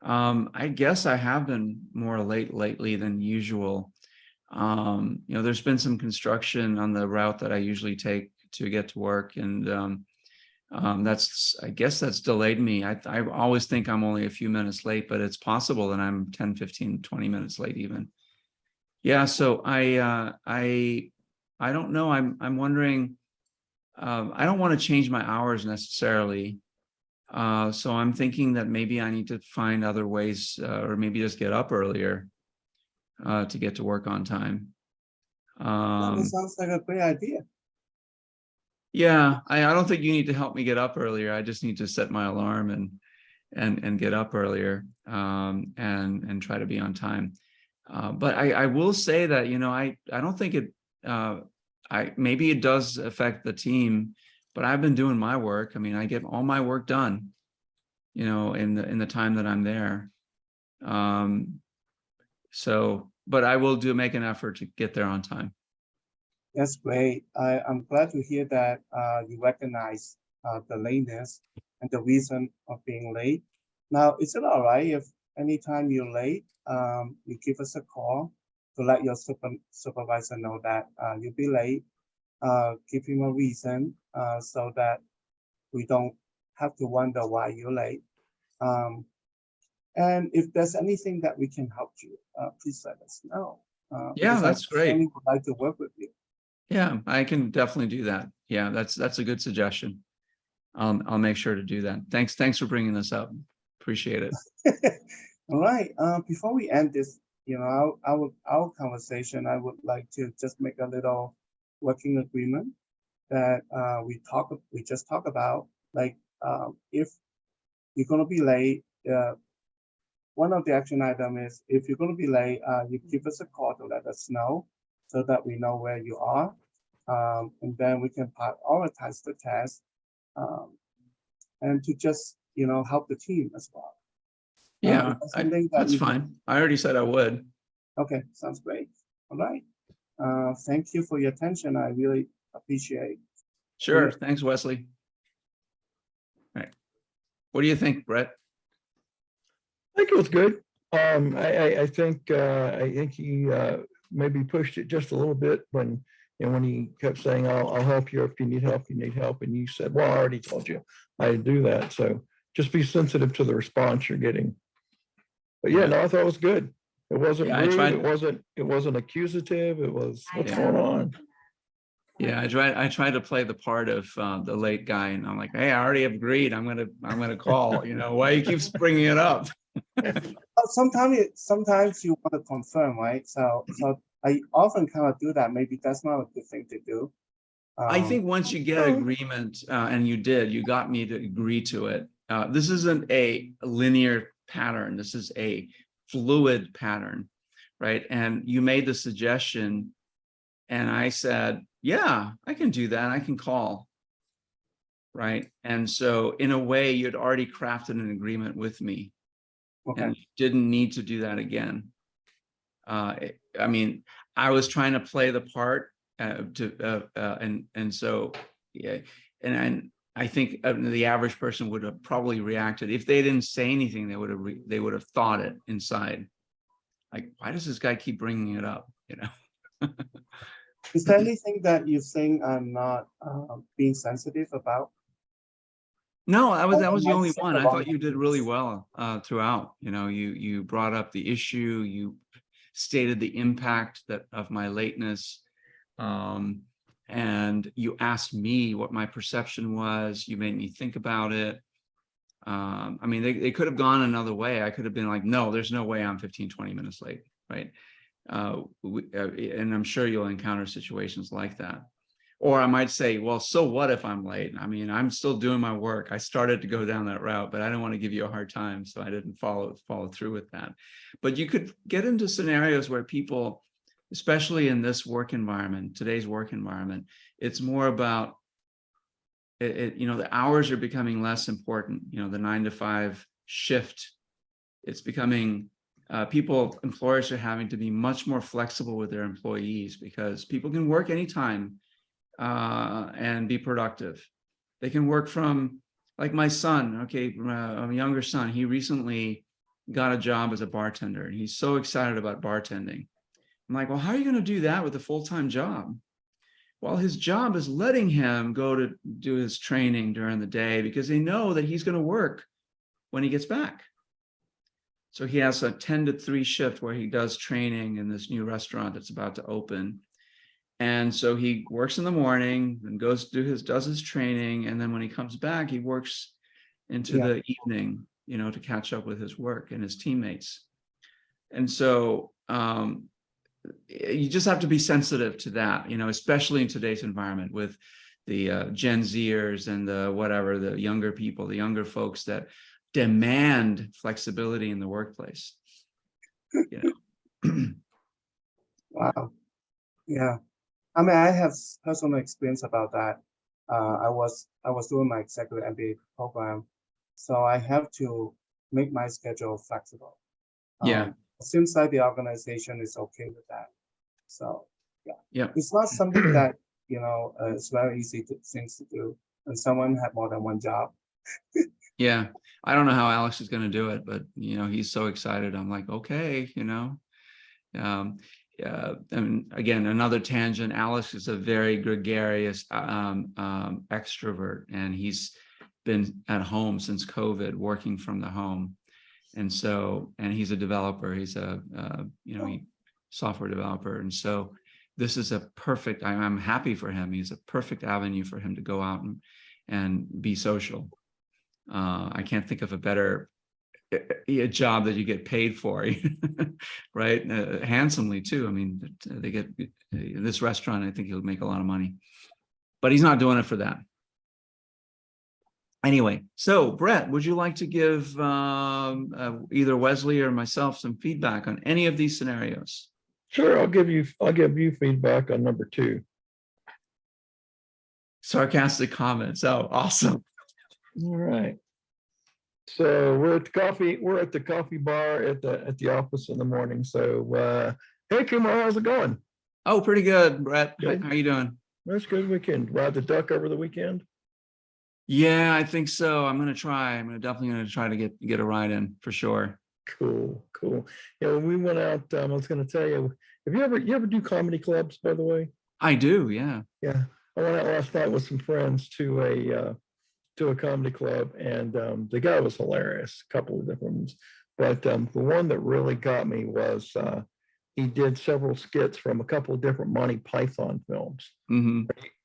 I guess I have been more late lately than usual. There's been some construction on the route that I usually take to get to work, and I guess that's delayed me. I always think I'm only a few minutes late, but it's possible that I'm 10, 15, 20 minutes late even. Yeah, so I don't know. I'm wondering. I don't want to change my hours necessarily. So I'm thinking that maybe I need to find other ways, or maybe just get up earlier to get to work on time.
That sounds like a great idea.
Yeah, I don't think you need to help me get up earlier. I just need to set my alarm and get up earlier, and try to be on time. But I will say that, I don't think it, maybe it does affect the team, but I've been doing my work. I mean, I get all my work done, in the time that I'm there. But I will make an effort to get there on time.
That's great. I'm glad to hear that you recognize the lateness and the reason of being late. Now, is it all right if anytime you're late, you give us a call to let your supervisor know that you'll be late? Give him a reason so that we don't have to wonder why you're late. And if there's anything that we can help you, please let us know.
Yeah, that's great.
I would like to work with you.
Yeah, I can definitely do that. Yeah, that's a good suggestion. I'll make sure to do that. Thanks for bringing this up. Appreciate it.
All right. Before we end this, our conversation, I would like to just make a little working agreement that we just talked about. Like, if you're gonna be late, one of the action item is if you're gonna be late, you give us a call to let us know so that we know where you are, and then we can prioritize the test, and to just help the team as well.
Yeah, that's fine. I already said I would.
Okay, sounds great. All right. Thank you for your attention. I really appreciate.
Sure. Thanks, Wesley. All right. What do you think, Brett?
I think it was good. I think he maybe pushed it just a little bit when he kept saying, I'll help you if you need help, and you said, well, I already told you I'd do that. So just be sensitive to the response you're getting. But yeah, no, I thought it was good. It wasn't rude, it wasn't accusative. It was what's going on.
Yeah, I tried to play the part of the late guy, and I'm like, hey, I already have agreed. I'm gonna call. Why you keep bringing it up?
Sometimes you want to confirm, right? So I often kind of do that. Maybe that's not a good thing to do.
I think once you get agreement, and you got me to agree to it. This isn't a linear pattern. This is a fluid pattern. right? And you made the suggestion, and I said, yeah, I can do that. I can call, right? And so in a way, you'd already crafted an agreement with me,
Okay.
and you didn't need to do that again. I mean, I was trying to play the part and so yeah, and I think the average person would have probably reacted if they didn't say anything. They would have thought it inside, like, why does this guy keep bringing it up? You know.
Is there anything that you think I'm not being sensitive about?
No, that was the
I
only
said
one.
the
I
wrong
thought you did really
things.
well throughout. You know, you brought up the issue, you stated the impact that of my lateness, and you asked me what my perception was. You made me think about it. I mean, they could have gone another way. I could have been like, no, there's no way I'm 15, 20 minutes late, right? And I'm sure you'll encounter situations like that. Or I might say, well, so what if I'm late? I mean, I'm still doing my work. I started to go down that route, but I don't want to give you a hard time, so I didn't follow through with that. But you could get into scenarios where people, especially in this work environment, today's work environment, it's more about you know, the hours are becoming less important. You know, the 9 to 5 shift, it's becoming employers are having to be much more flexible with their employees because people can work anytime and be productive. They can work from, like my son, okay, a younger son, he recently got a job as a bartender and he's so excited about bartending. I'm like, well, how are you going to do that with a full-time job? Well, his job is letting him go to do his training during the day because they know that he's going to work when he gets back. So he has a 10 to 3 shift where he does training in this new restaurant that's about to open. And so he works in the morning and does his training. And then when he comes back, he works into the evening, you know, to catch up with his work and his teammates. And so you just have to be sensitive to that, you know, especially in today's environment with the Gen Zers and the younger people, the younger folks that demand flexibility in the workplace. You know.
Wow. Yeah. I mean, I have personal experience about that. I was doing my executive MBA program, so I have to make my schedule flexible.
Yeah.
It seems like the organization is okay with that. So
Yeah.
it's not something that, you know, it's very easy things to do when someone had more than one job.
Yeah. I don't know how Alex is going to do it, but you know, he's so excited. I'm like, okay, you know. And again, another tangent. Alex is a very gregarious extrovert, and he's been at home since COVID, working from the home. And so, and he's a developer. He's a software developer, and so this is a perfect. I'm happy for him. He's a perfect avenue for him to go out and be social. I can't think of a better job that you get paid for, right? Handsomely too. I mean, they get this restaurant. I think he'll make a lot of money, but he's not doing it for that. Anyway, so Brett, would you like to give either Wesley or myself some feedback on any of these scenarios?
Sure, I'll give you feedback on number 2.
Sarcastic comments. Oh, awesome.
All right. So we're at the coffee bar at the office in the morning. So hey Kumar, how's it going?
Oh, pretty good, Brett.
Good.
How you doing?
That's good weekend. Ride the duck over the weekend?
Yeah, I think so. I'm definitely gonna try to get a ride in for sure.
Cool. Yeah, when we went out, I was gonna tell you, have you ever do comedy clubs, by the way?
I do, yeah.
Yeah. I went out last night with some friends to a comedy club, and the guy was hilarious, a couple of different ones. But the one that really got me was he did several skits from a couple of different Monty Python films.
Mm-hmm.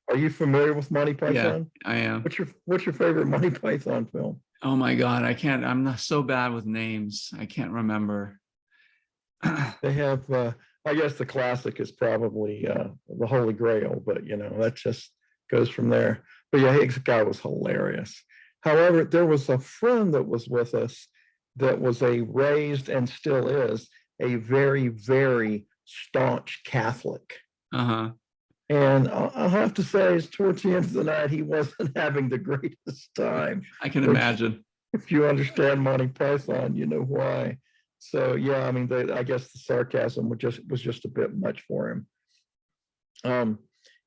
Are you familiar with Monty
Yeah,
Python?
I am.
What's your favorite Monty Python film?
Oh my God, I'm not so bad with names. I can't remember.
They have, I guess the classic is probably the Holy Grail, but you know, that just goes from there. But yeah, this guy was hilarious. However, there was a friend that was with us that was a raised and still is a very, very staunch Catholic.
Uh-huh.
And I'll have to say, is towards the end of the night, he wasn't having the greatest time.
I can
which,
imagine.
if you understand Monty Python, you know why. So yeah, I mean, I guess the sarcasm was just a bit much for him.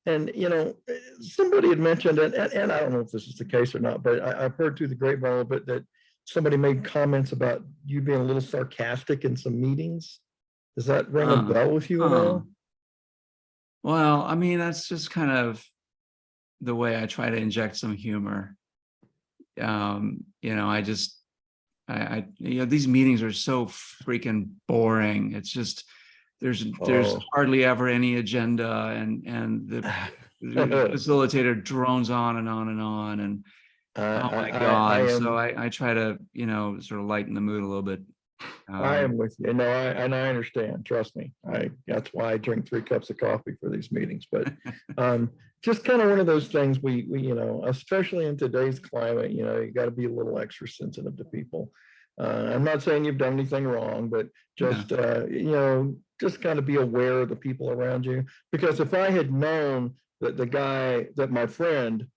And you know, somebody had mentioned it, and I don't know if this is the case or not, but I've heard through the grapevine a little bit that somebody made comments about you being a little sarcastic in some meetings. Does that ring a bell with you at all?
Well, I mean, that's just kind of the way I try to inject some humor. You know, you know, these meetings are so freaking boring. It's just, there's hardly ever any agenda, and the facilitator drones on and on and on, and oh my God. So I try to, you know, sort of lighten the mood a little bit.
I am with you. No, I understand. Trust me. That's why I drink 3 cups of coffee for these meetings. But just kind of one of those things we you know, especially in today's climate, you know, you got to be a little extra sensitive to people. I'm not saying you've done anything wrong, but just you know, just kind of be aware of the people around you. Because if I had known that my friend,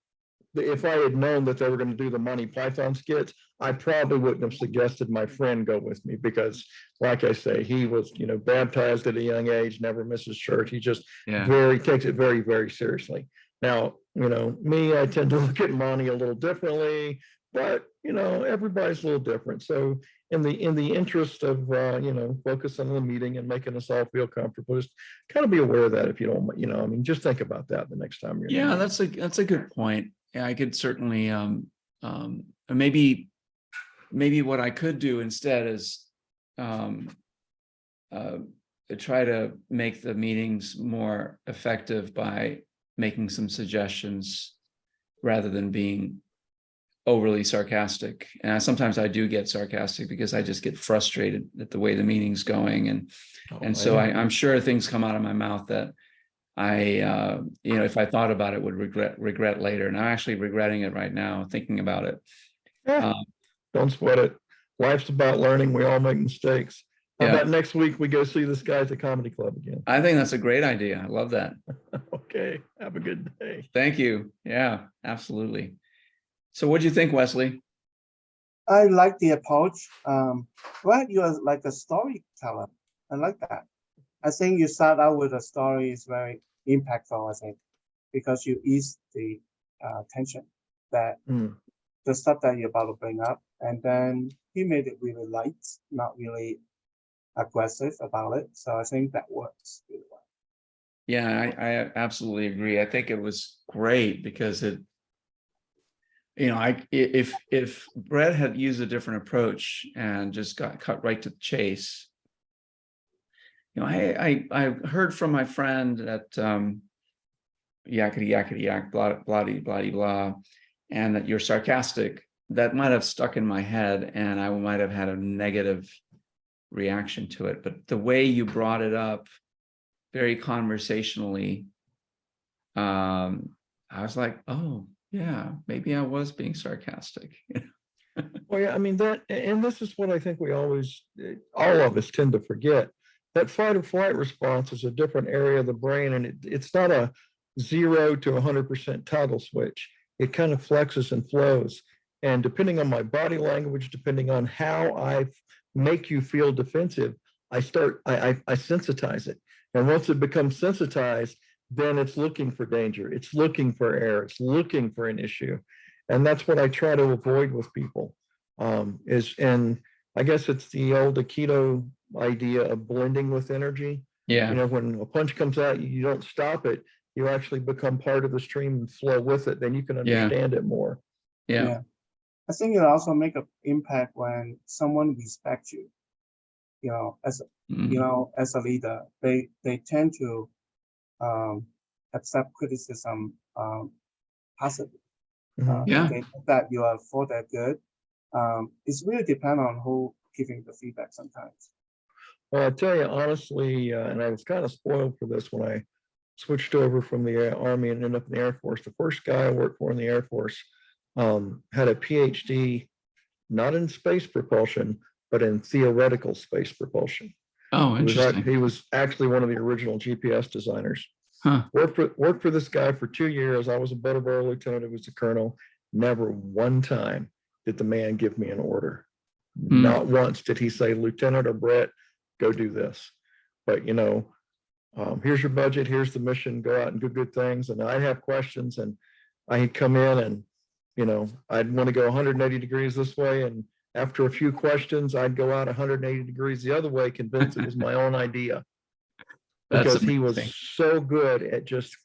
if I had known that they were going to do the Monty Python skits, I probably wouldn't have suggested my friend go with me, because like I say, he was, you know, baptized at a young age, never misses church. He just takes it very, very seriously. Now, you know, me, I tend to look at Monty a little differently, but you know, everybody's a little different. So in the interest of you know, focusing on the meeting and making us all feel comfortable, just kind of be aware of that. If you don't, you know, I mean, just think about that the next time you're.
Yeah, that's a good point. Yeah, I could certainly maybe what I could do instead is try to make the meetings more effective by making some suggestions rather than being overly sarcastic. And sometimes I do get sarcastic because I just get frustrated at the way the meeting's going, and so I'm sure things come out of my mouth that I you know, if I thought about it, would regret later. And I'm actually regretting it right now, thinking about it.
Don't sweat it. Life's about learning. We all make mistakes. How about next week we go see this guy at the comedy club again?
I think that's a great idea. I love that.
Okay. Have a good day.
Thank you. Yeah, absolutely. So what do you think, Wesley?
I like the approach. Well, you are like a storyteller. I like that. I think you start out with a story is very impactful, I think, because you ease the tension that the stuff that you're about to bring up, and then he made it really light, not really aggressive about it. So I think that works really well.
Yeah, I absolutely agree. I think it was great because it, you know, if Brett had used a different approach and just got cut right to the chase, you know, I heard from my friend that yakety yakety yak, blah blah blah blah, and that you're sarcastic. That might have stuck in my head, and I might have had a negative reaction to it. But the way you brought it up, very conversationally, I was like, oh yeah, maybe I was being sarcastic.
Well, yeah, I mean that, and this is what I think we always, all of us tend to forget. That fight or flight response is a different area of the brain, and it's not a 0 to 100% toggle switch. It kind of flexes and flows. And depending on my body language, depending on how I make you feel defensive, I sensitize it. And once it becomes sensitized, then it's looking for danger. It's looking for error. It's looking for an issue. And that's what I try to avoid with people. And I guess it's the old Aikido idea of blending with energy.
Yeah.
You know, when a punch comes out, you don't stop it. You actually become part of the stream and flow with it. Then you can understand it more.
Yeah.
I think it also make an impact when someone respects you. You know, as you know, as a leader, they tend to accept criticism positively.
Yeah.
They know that you are for their good. It's really depend on who giving the feedback sometimes.
Well, I'll tell you honestly, and I was kind of spoiled for this when I switched over from the Army and ended up in the Air Force. The first guy I worked for in the Air Force had a PhD, not in space propulsion, but in theoretical space propulsion.
Oh, interesting.
He was actually one of the original GPS designers.
Huh.
Worked for this guy for 2 years. I was a Butterboro lieutenant. It was a colonel. Never one time did the man give me an order.
Hmm.
Not once did he say, Lieutenant or Brett, go do this. But here's your budget. Here's the mission. Go out and do good things. And I'd have questions, and I'd come in and I'd want to go 180 degrees this way, and after a few questions, I'd go out 180 degrees the other way, convinced it was my own idea.
That's
Because he was
amazing.
so good at just,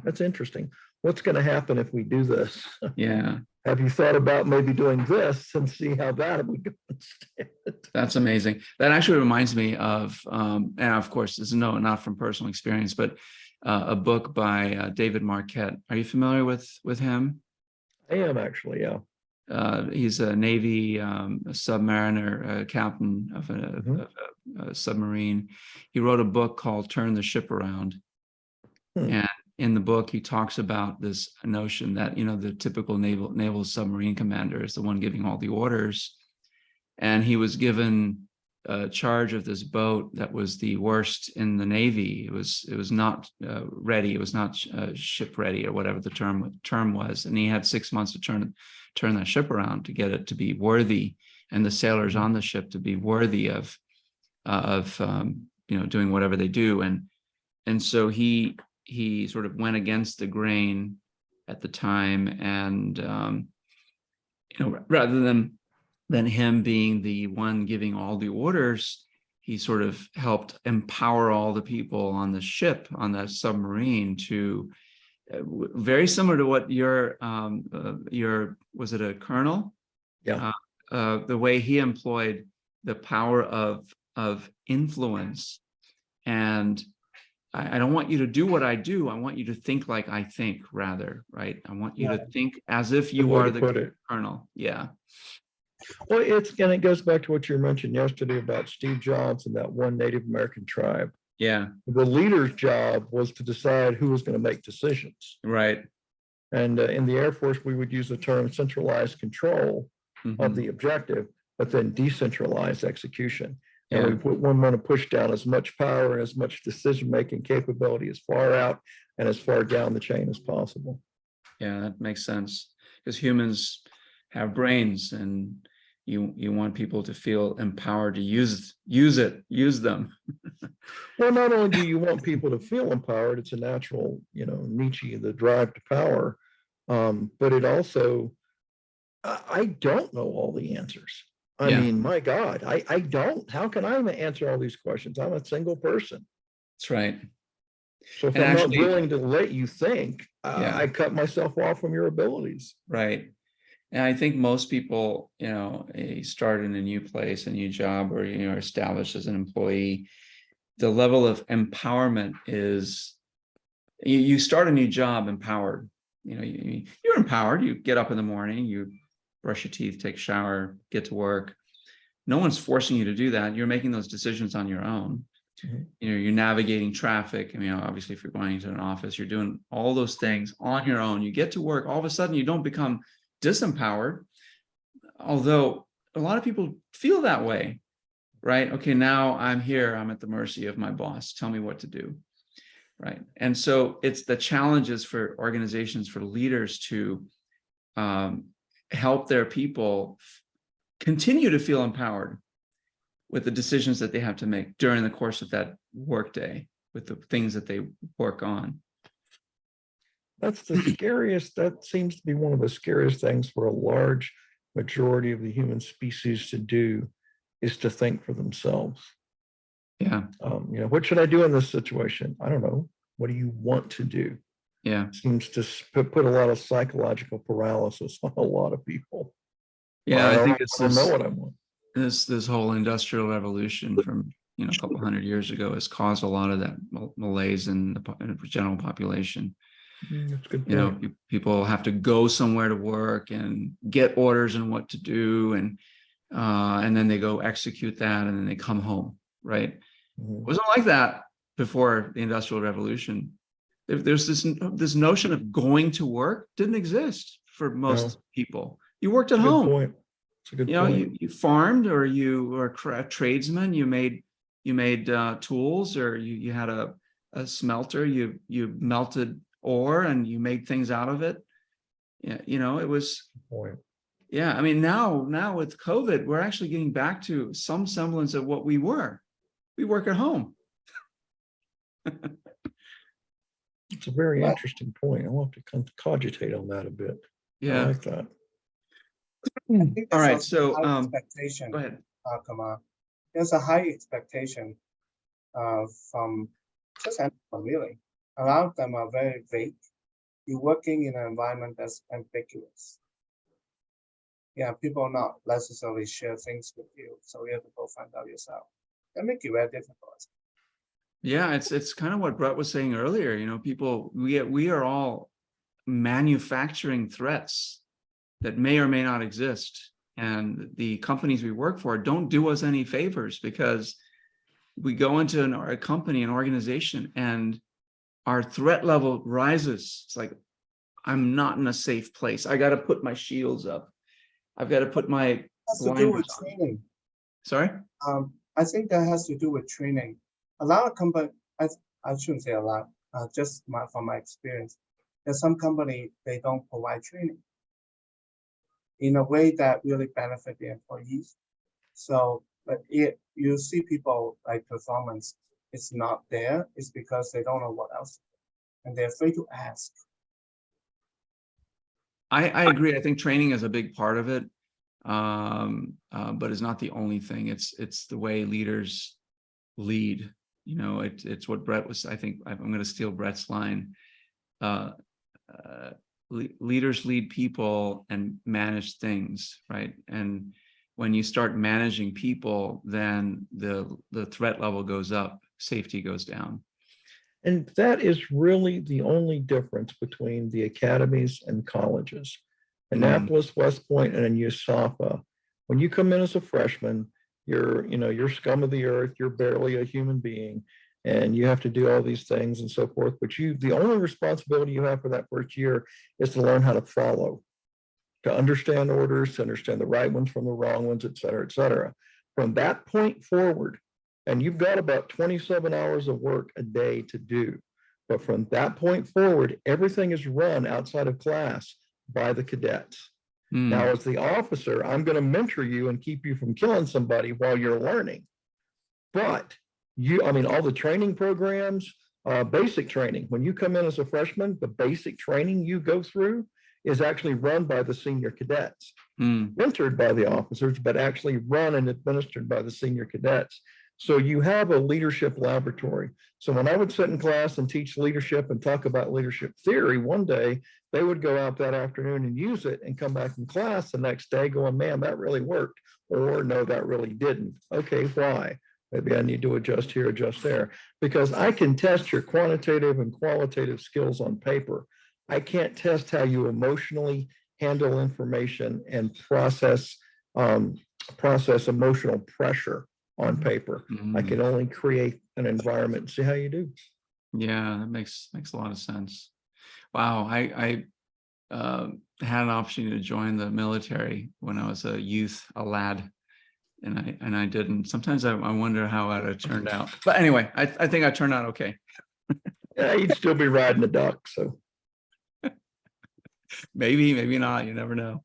that's interesting. What's going to happen if we do this?
Yeah,
Have you thought about maybe doing this and see how that would go instead?
that's amazing. That actually reminds me of, and of course, this is not from personal experience, but a book by David Marquette. Are you familiar with him?
I am actually, yeah.
He's a Navy submariner, captain of a submarine. He wrote a book called Turn the Ship Around. And in the book, he talks about this notion that, the typical naval submarine commander is the one giving all the orders. And he was given charge of this boat that was the worst in the Navy. It was not ready. It was not ship ready, or whatever the term was. And he had 6 months to turn that ship around to get it to be worthy, and the sailors on the ship to be worthy of doing whatever they do. And so he sort of went against the grain at the time, and rather than him being the one giving all the orders, he sort of helped empower all the people on the ship, on that submarine, to very similar to what your was it a colonel?
Yeah.
The way he employed the power of influence. And I don't want you to do what I do. I want you to think like I think, rather, right? I want you to think as if you are the colonel. Yeah.
Well, it goes back to what you mentioned yesterday about Steve Jobs and that one Native American tribe.
Yeah.
The leader's job was to decide who was going to make decisions.
Right.
And in the Air Force, we would use the term centralized control of the objective, but then decentralized execution. And we want to push down as much power and as much decision-making capability as far out and as far down the chain as possible.
Yeah, that makes sense, because humans have brains, and you want people to feel empowered to use them.
Well, not only do you want people to feel empowered, it's a natural, Nietzsche, the drive to power, but it also, I don't know all the answers. I mean, my God, I don't. How can I answer all these questions? I'm a single person.
That's right.
So if I'm not willing to let you think, I cut myself off from your abilities.
Right. And I think most people, start in a new place, a new job, or, established as an employee, the level of empowerment is, you start a new job empowered. You're empowered. You get up in the morning, you brush your teeth, take a shower, get to work. No one's forcing you to do that. You're making those decisions on your own. You're navigating traffic. Obviously, if you're going into an office, you're doing all those things on your own. You get to work. All of a sudden, you don't become disempowered, although a lot of people feel that way, right? Okay, now I'm here. I'm at the mercy of my boss. Tell me what to do, right? And so it's the challenges for organizations, for leaders to help their people continue to feel empowered with the decisions that they have to make during the course of that workday, with the things that they work on.
That's the scariest. That seems to be one of the scariest things for a large majority of the human species to do, is to think for themselves.
Yeah.
What should I do in this situation? I don't know. What do you want to do?
Yeah.
Seems to put a lot of psychological paralysis on a lot of people.
Yeah, I think it's
I don't know what I want.
This whole industrial revolution from a couple hundred years ago has caused a lot of that malaise in the general population.
That's a good point.
People have to go somewhere to work and get orders on what to do, and then they go execute that, and then they come home, right? It wasn't like that before the Industrial Revolution. There's this notion of going to work didn't exist for most people. You worked at home.
It's a good point.
You farmed, or you were a tradesman. You made you made tools, or you had a smelter, you melted ore and you made things out of it. Yeah, you know, it was,
Point.
yeah, I mean, now with COVID, we're actually getting back to some semblance of what we were. We work at home.
It's a very
Right.
interesting point. I want to cogitate on that a bit. I
Yeah.
like that.
I think
All
there's
right.
also
So,
high expectation,
go ahead.
Kamal. There's a high expectation from just anyone really. A lot of them are very vague. You're working in an environment that's ambiguous. Yeah, people not necessarily share things with you, so you have to go find out yourself. That make it very difficult.
Yeah, it's kind of what Brett was saying earlier. You know, people, we are all manufacturing threats that may or may not exist. And the companies we work for don't do us any favors, because we go into a company, an organization, and our threat level rises. It's like, I'm not in a safe place. I got to put my shields up. I've got to put my
Has to do with
blinders on.
training.
Sorry?
I think that has to do with training. A lot of companies, I shouldn't say a lot, just from my experience, there's some company, they don't provide training in a way that really benefit the employees. So, but you see people like performance, it's not there, it's because they don't know what else, and they're afraid to ask.
I agree. I think training is a big part of it, but it's not the only thing. It's the way leaders lead. You know, it's what Brett was. I think I'm going to steal Brett's line. Leaders lead people and manage things, right? And when you start managing people, then the threat level goes up, safety goes down.
And that is really the only difference between the academies and colleges. Annapolis, West Point, and USAPA. When you come in as a freshman, you're scum of the earth, you're barely a human being, and you have to do all these things and so forth. But the only responsibility you have for that first year is to learn how to follow, to understand orders, to understand the right ones from the wrong ones, et cetera, et cetera. From that point forward, and you've got about 27 hours of work a day to do. But from that point forward, everything is run outside of class by the cadets. Now, as the officer, I'm going to mentor you and keep you from killing somebody while you're learning. But all the training programs, basic training, when you come in as a freshman, the basic training you go through is actually run by the senior cadets, mentored by the officers, but actually run and administered by the senior cadets. So you have a leadership laboratory. So when I would sit in class and teach leadership and talk about leadership theory, one day they would go out that afternoon and use it and come back in class the next day going, man, that really worked. Or no, that really didn't. Okay, why? Maybe I need to adjust here, adjust there. Because I can test your quantitative and qualitative skills on paper. I can't test how you emotionally handle information and process emotional pressure on paper. I can only create an environment and see how you do.
Yeah, that makes a lot of sense. Wow, I had an opportunity to join the military when I was a youth, a lad, and I didn't. Sometimes I wonder how I'd have turned out. But anyway, I think I turned out okay.
Yeah, you'd still be riding a duck, so.
Maybe not, you never know.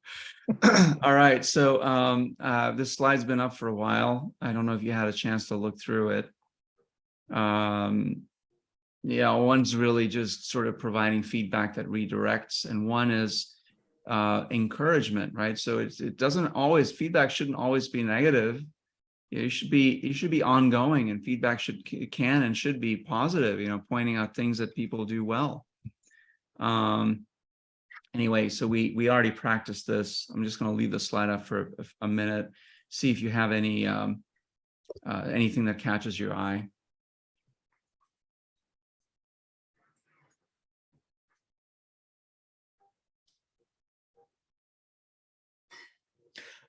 All right, so this slide's been up for a while. I don't know if you had a chance to look through it. Yeah, one's really just sort of providing feedback that redirects, and one is encouragement, right? So it doesn't always, feedback shouldn't always be negative. It should be ongoing, and feedback can and should be positive, you know, pointing out things that people do well. Anyway, so we already practiced this. I'm just going to leave the slide up for a minute, see if you have any anything that catches your eye.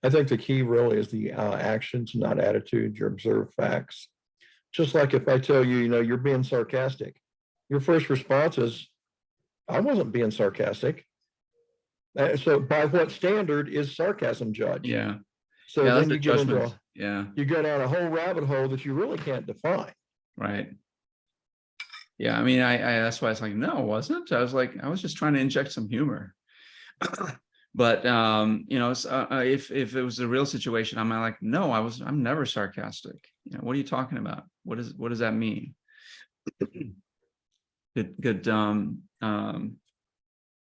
I think the key really is the actions, not attitudes. You observe facts. Just like if I tell you, you're being sarcastic, your first response is, I wasn't being sarcastic. So by what standard is sarcasm judged?
Yeah.
So
Yeah,
then
that's a
you get into
judgment. Yeah.
you go down a whole rabbit hole that you really can't define.
Right. Yeah. I mean, I that's why I was like, no, it wasn't. I was like, I was just trying to inject some humor. But you know, if it was a real situation, I'm like, no, I'm never sarcastic. You know, what are you talking about? What does that mean? Good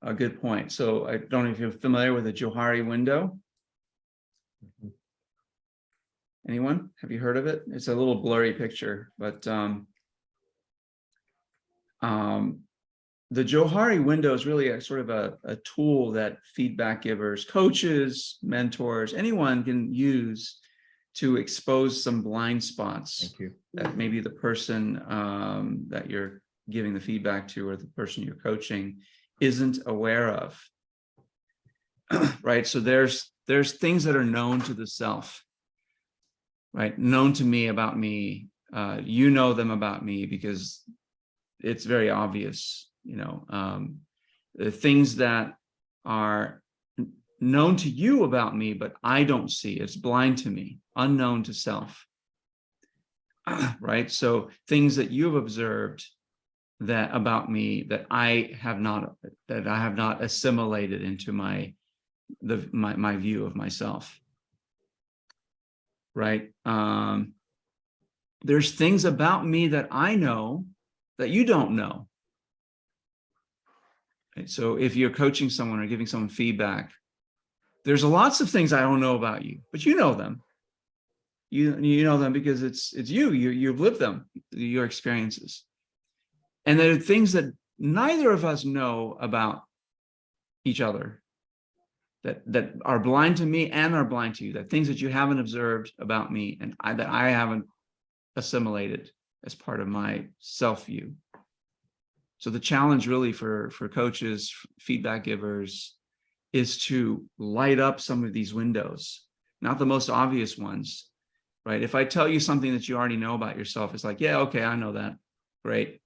a good point. So I don't know if you're familiar with the Johari window. Anyone? Have you heard of it? It's a little blurry picture, but the Johari window is really a sort of a tool that feedback givers, coaches, mentors, anyone can use to expose some blind spots.
Thank you.
That maybe the person that you're giving the feedback to or the person you're coaching isn't aware of. Right. So there's things that are known to the self, right? Known to me about me. You know them about me because it's very obvious. You know, the things that are known to you about me, but I don't see. It's blind to me, unknown to self. Right. So things that you've observed that about me that I have not assimilated into my view of myself. Right. There's things about me that I know that you don't know. Right? So if you're coaching someone or giving someone feedback, there's lots of things I don't know about you, but you know them. You know them because it's you've lived them, your experiences. And there are things that neither of us know about each other that are blind to me and are blind to you, that things that you haven't observed about me and that I haven't assimilated as part of my self view. So the challenge really for coaches, feedback givers, is to light up some of these windows, not the most obvious ones, right? If I tell you something that you already know about yourself, it's like, yeah, okay, I know that. Great.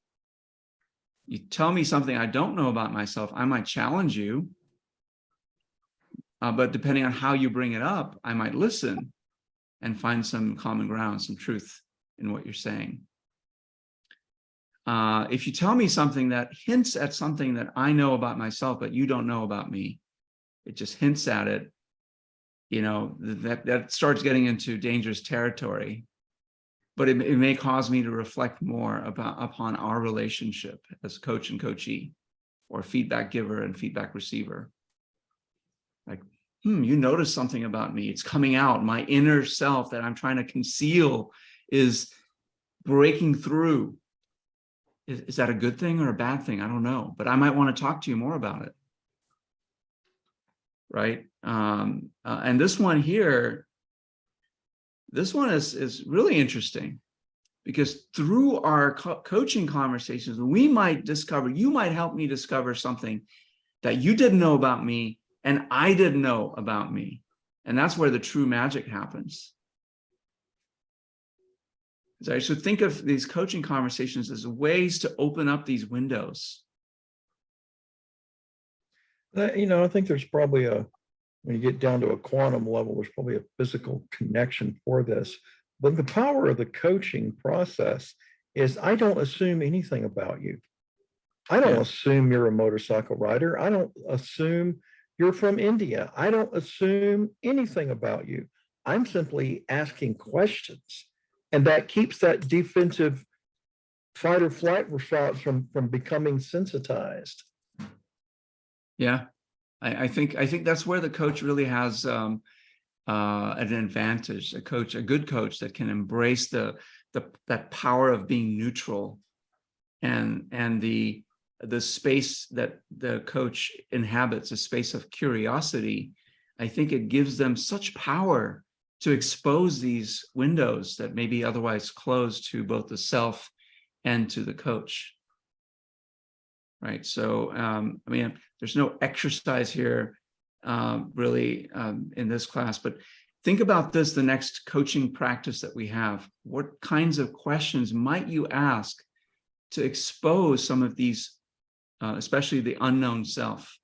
You tell me something I don't know about myself, I might challenge you. But depending on how you bring it up, I might listen and find some common ground, some truth in what you're saying. If you tell me something that hints at something that I know about myself, but you don't know about me, it just hints at it, you know, that starts getting into dangerous territory. But it may cause me to reflect more upon our relationship as coach and coachee, or feedback giver and feedback receiver. Like, you notice something about me. It's coming out. My inner self that I'm trying to conceal is breaking through. Is that a good thing or a bad thing? I don't know, but I might want to talk to you more about it. Right. And this one here, this one is really interesting because through our coaching conversations, we might discover, you might help me discover something that you didn't know about me and I didn't know about me. And that's where the true magic happens. So think of these coaching conversations as ways to open up these windows.
You know, I think there's probably when you get down to a quantum level, there's probably a physical connection for this. But the power of the coaching process is I don't assume anything about you. I don't assume you're a motorcycle rider. I don't assume you're from India. I don't assume anything about you. I'm simply asking questions. And that keeps that defensive fight or flight response from becoming sensitized.
Yeah, I think that's where the coach really has an advantage. A good coach that can embrace that power of being neutral, and the space that the coach inhabits, a space of curiosity. I think it gives them such power to expose these windows that may be otherwise closed to both the self and to the coach. Right. So, I mean, there's no exercise here really in this class, but think about this, the next coaching practice that we have. What kinds of questions might you ask to expose some of these, especially the unknown self?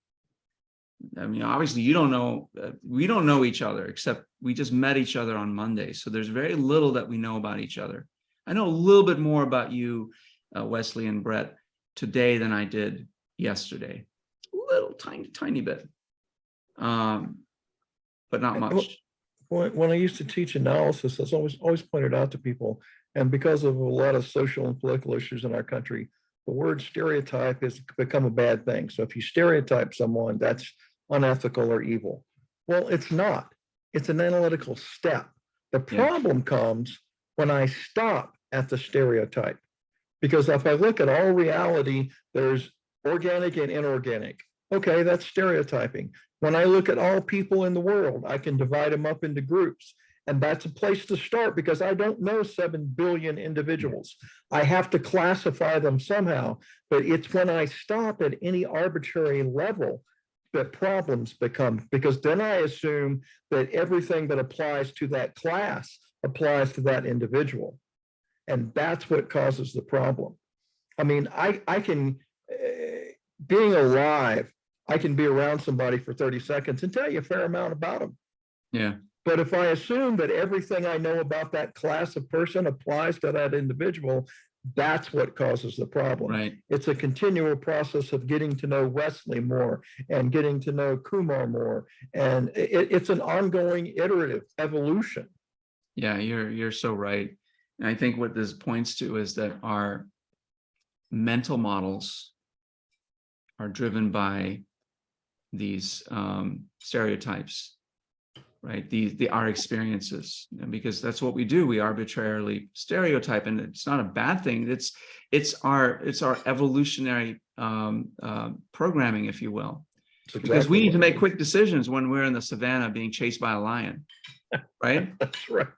I mean, obviously you don't know, we don't know each other, except we just met each other on Monday. So there's very little that we know about each other. I know a little bit more about you, Wesley and Brett, today than I did yesterday. A little tiny bit, but not much.
When I used to teach analysis, I was always pointed out to people, and because of a lot of social and political issues in our country, the word stereotype has become a bad thing. So if you stereotype someone, that's unethical or evil. Well, it's not. It's an analytical step. The problem comes when I stop at the stereotype. Because if I look at all reality, there's organic and inorganic. Okay, that's stereotyping. When I look at all people in the world, I can divide them up into groups. And that's a place to start because I don't know 7 billion individuals. I have to classify them somehow. But it's when I stop at any arbitrary level that problems become, because then I assume that everything that applies to that class applies to that individual. And that's what causes the problem. I mean, I can, being alive, I can be around somebody for 30 seconds and tell you a fair amount about them.
Yeah.
But if I assume that everything I know about that class of person applies to that individual, that's what causes the problem.
Right.
It's a continual process of getting to know Wesley more and getting to know Kumar more. And it's an ongoing iterative evolution.
Yeah, you're so right. And I think what this points to is that our mental models are driven by these stereotypes, right? Our experiences, and because that's what we do. We arbitrarily stereotype, and it's not a bad thing. It's our evolutionary programming, if you will, because we need to make quick decisions when we're in the savannah being chased by a lion, right?
That's right.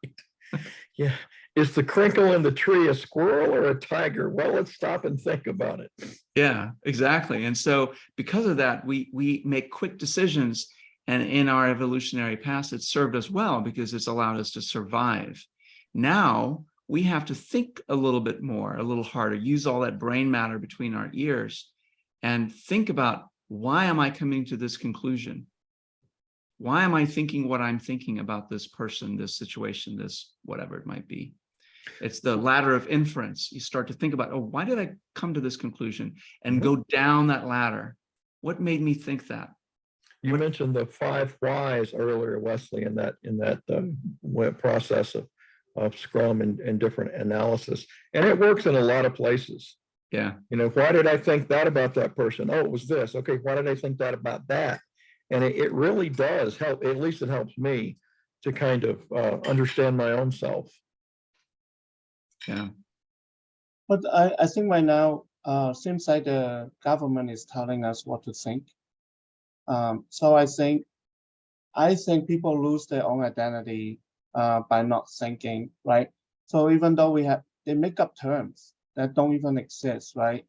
Yeah. Is the crinkle in the tree a squirrel or a tiger? Well, let's stop and think about it.
Yeah, exactly. And so because of that, we make quick decisions. And in our evolutionary past, it's served us well because it's allowed us to survive. Now we have to think a little bit more, a little harder, use all that brain matter between our ears and think about, why am I coming to this conclusion? Why am I thinking what I'm thinking about this person, this situation, this whatever it might be? It's the ladder of inference. You start to think about, oh, why did I come to this conclusion? And go down that ladder. What made me think that?
You mentioned the 5 whys earlier, Wesley, in that process of Scrum and different analysis, and it works in a lot of places.
Yeah.
You know, why did I think that about that person? Oh, it was this. Okay, why did I think that about that? And it really does help. At least it helps me to kind of understand my own self.
Yeah.
But I think right now, seems like the government is telling us what to think. So I think people lose their own identity by not thinking, right? So even though they make up terms that don't even exist, right?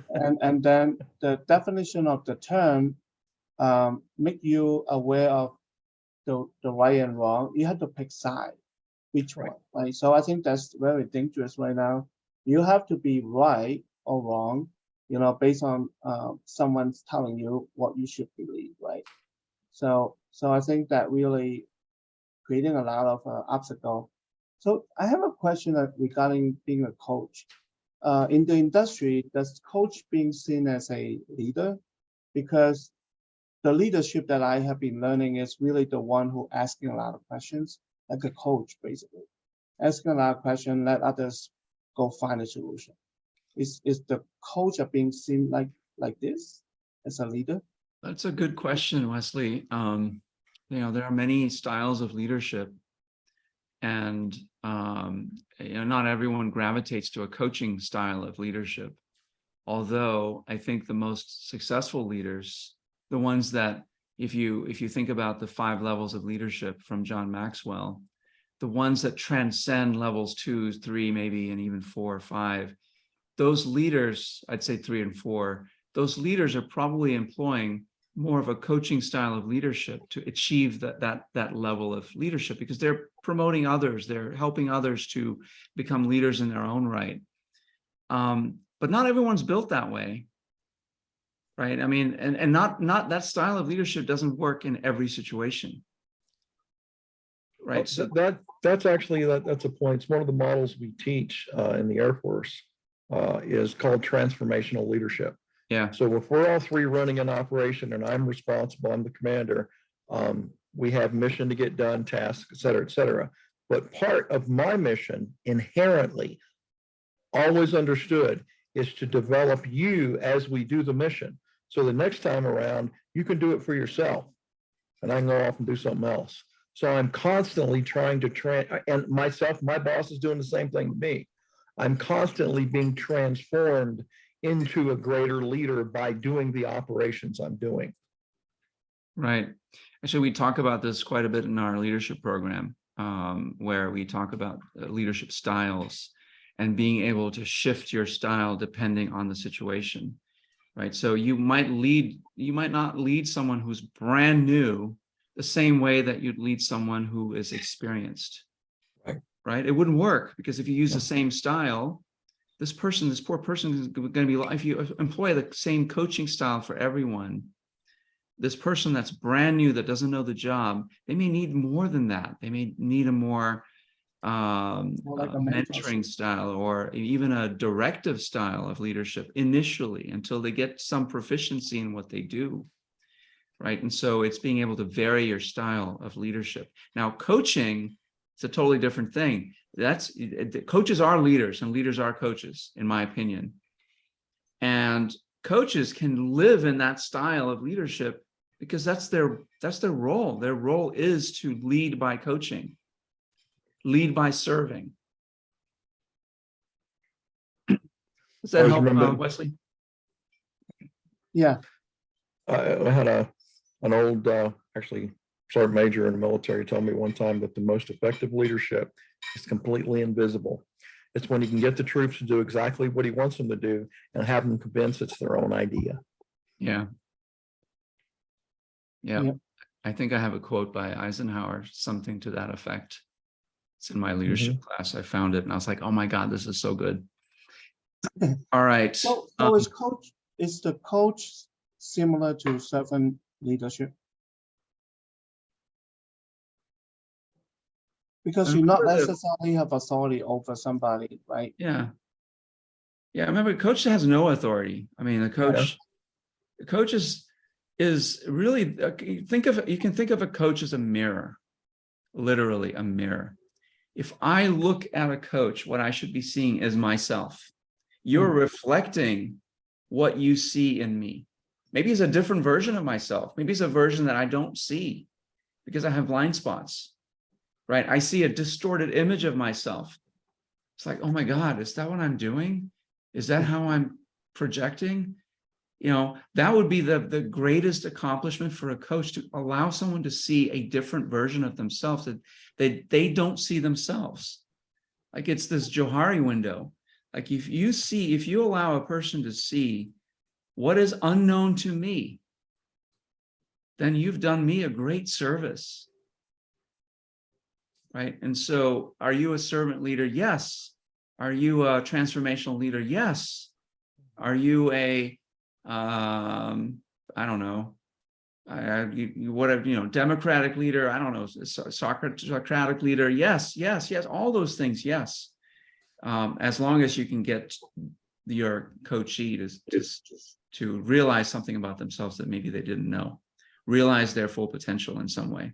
and then the definition of the term make you aware of the right and wrong. You have to pick side, which one, right? So I think that's very dangerous right now. You have to be right or wrong, you know, based on someone's telling you what you should believe, right? So I think that really creating a lot of obstacle. So I have a question regarding being a coach. In the industry, does coach being seen as a leader? Because the leadership that I have been learning is really the one who asking a lot of questions, like a coach, basically. Asking a lot of questions, let others go find a solution. Is the coach being seen like this as a leader?
That's a good question, Wesley. You know, there are many styles of leadership, and you know, not everyone gravitates to a coaching style of leadership. Although I think the most successful leaders, the ones that, if you think about the 5 levels of leadership from John Maxwell, the ones that transcend levels 2, 3, maybe, and even 4 or 5, those leaders, I'd say 3 and 4, those leaders are probably employing more of a coaching style of leadership to achieve that level of leadership, because they're promoting others, they're helping others to become leaders in their own right. But not everyone's built that way. right? I mean, and not that style of leadership doesn't work in every situation, right? So
That's actually, that's a point. It's one of the models we teach in the Air Force is called transformational leadership.
yeah,
So if we're all three running an operation and I'm responsible, I'm the commander, we have mission to get done, tasks, et cetera, et cetera. But part of my mission inherently, always understood, is to develop you as we do the mission. So the next time around, you can do it for yourself and I can go off and do something else. So I'm constantly trying to train, and myself, my boss is doing the same thing to me. I'm constantly being transformed into a greater leader by doing the operations I'm doing.
right. Actually, we talk about this quite a bit in our leadership program, where we talk about leadership styles and being able to shift your style depending on the situation, right? So you might not lead someone who's brand new the same way that you'd lead someone who is experienced, right? It wouldn't work, because if you use the same style, this poor person is going to be, if you employ the same coaching style for everyone, this person that's brand new, that doesn't know the job, they may need more than that. They may need a more
like a
mentoring style, or even a directive style of leadership initially, until they get some proficiency in what they do, right? And so it's being able to vary your style of leadership. Now, coaching, it's a totally different thing. Coaches are leaders and leaders are coaches, in my opinion. And coaches can live in that style of leadership because that's their role. Their role is to lead by coaching, lead by serving. Does that help, Wesley?
Yeah.
I had an old, actually, sergeant major in the military told me one time that the most effective leadership is completely invisible. It's when he can get the troops to do exactly what he wants them to do and have them convinced it's their own idea.
Yeah. Yeah.
Yep.
I think I have a quote by Eisenhower, something to that effect. It's in my leadership class. I found it and I was like, oh my God, this is so good. All right.
So is the coach similar to servant leadership? Because you not necessarily have authority over somebody, right?
Yeah. Yeah. Remember, a coach has no authority. I mean, the coach is really, you can think of a coach as a mirror, literally a mirror. If I look at a coach, what I should be seeing is myself. You're reflecting what you see in me. Maybe it's a different version of myself. Maybe it's a version that I don't see because I have blind spots, right? I see a distorted image of myself. It's like, oh my God, is that what I'm doing? Is that how I'm projecting? You know, that would be the greatest accomplishment for a coach, to allow someone to see a different version of themselves that they don't see themselves. Like, it's this Johari window. Like, if you allow a person to see what is unknown to me, then you've done me a great service, right? And so, are you a servant leader? Yes. Are you a transformational leader? Yes. Are you a I don't know, democratic leader? I don't know, Socratic leader? Yes, yes, yes, all those things, yes. As long as you can get your coachee to realize something about themselves that maybe they didn't know, realize their full potential in some way.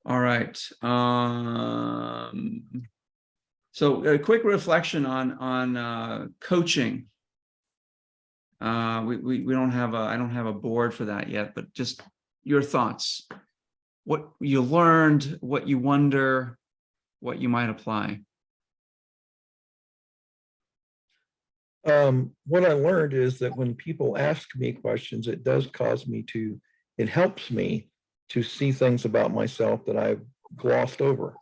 All right. So a quick reflection on coaching. We don't have I don't have a board for that yet, but just your thoughts, what you learned, what you wonder, what you might apply.
What I learned is that when people ask me questions, it helps me to see things about myself that I've glossed over.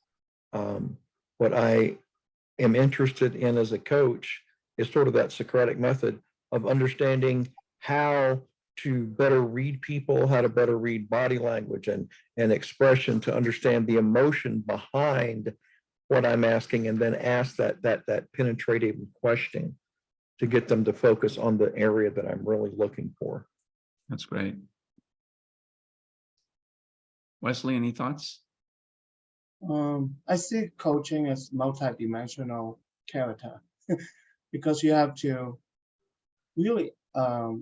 What I am interested in as a coach is sort of that Socratic method of understanding how to better read people, how to better read body language and expression, to understand the emotion behind what I'm asking, and then ask that penetrative question. to get them to focus on the area that I'm really looking for.
That's great. Wesley, any thoughts?
I see coaching as multidimensional character because you have to really, I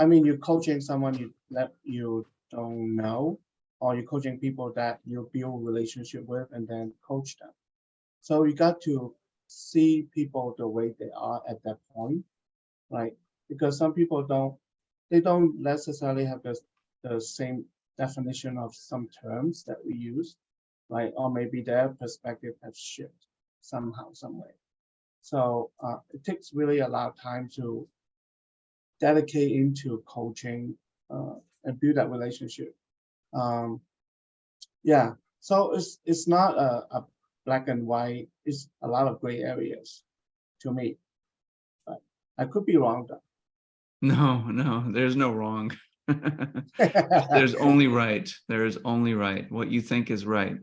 mean, you're coaching someone that you don't know, or you're coaching people that you build relationship with and then coach them. So you got to see people the way they are at that point, right? Because some people they don't necessarily have the same definition of some terms that we use, right? Or maybe their perspective has shifted somehow, some way. So it takes really a lot of time to dedicate into coaching and build that relationship. Yeah, so it's not a black and white. It's a lot of gray areas to me. But I could be wrong though.
No, there's no wrong. There's only right. There is only right. What you think is right.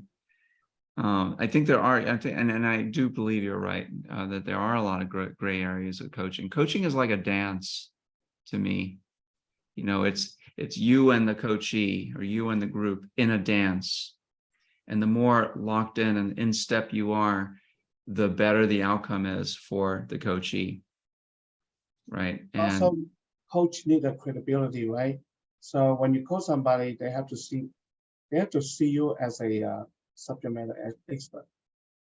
I think there are, and I do believe you're right, that there are a lot of gray areas of coaching. Coaching is like a dance to me. You know, it's you and the coachee or you and the group in a dance. And the more locked in and in step you are, the better the outcome is for the coachee. Right. And
Also, coach need a credibility, right? So when you coach somebody, they have to see you as a subject matter expert.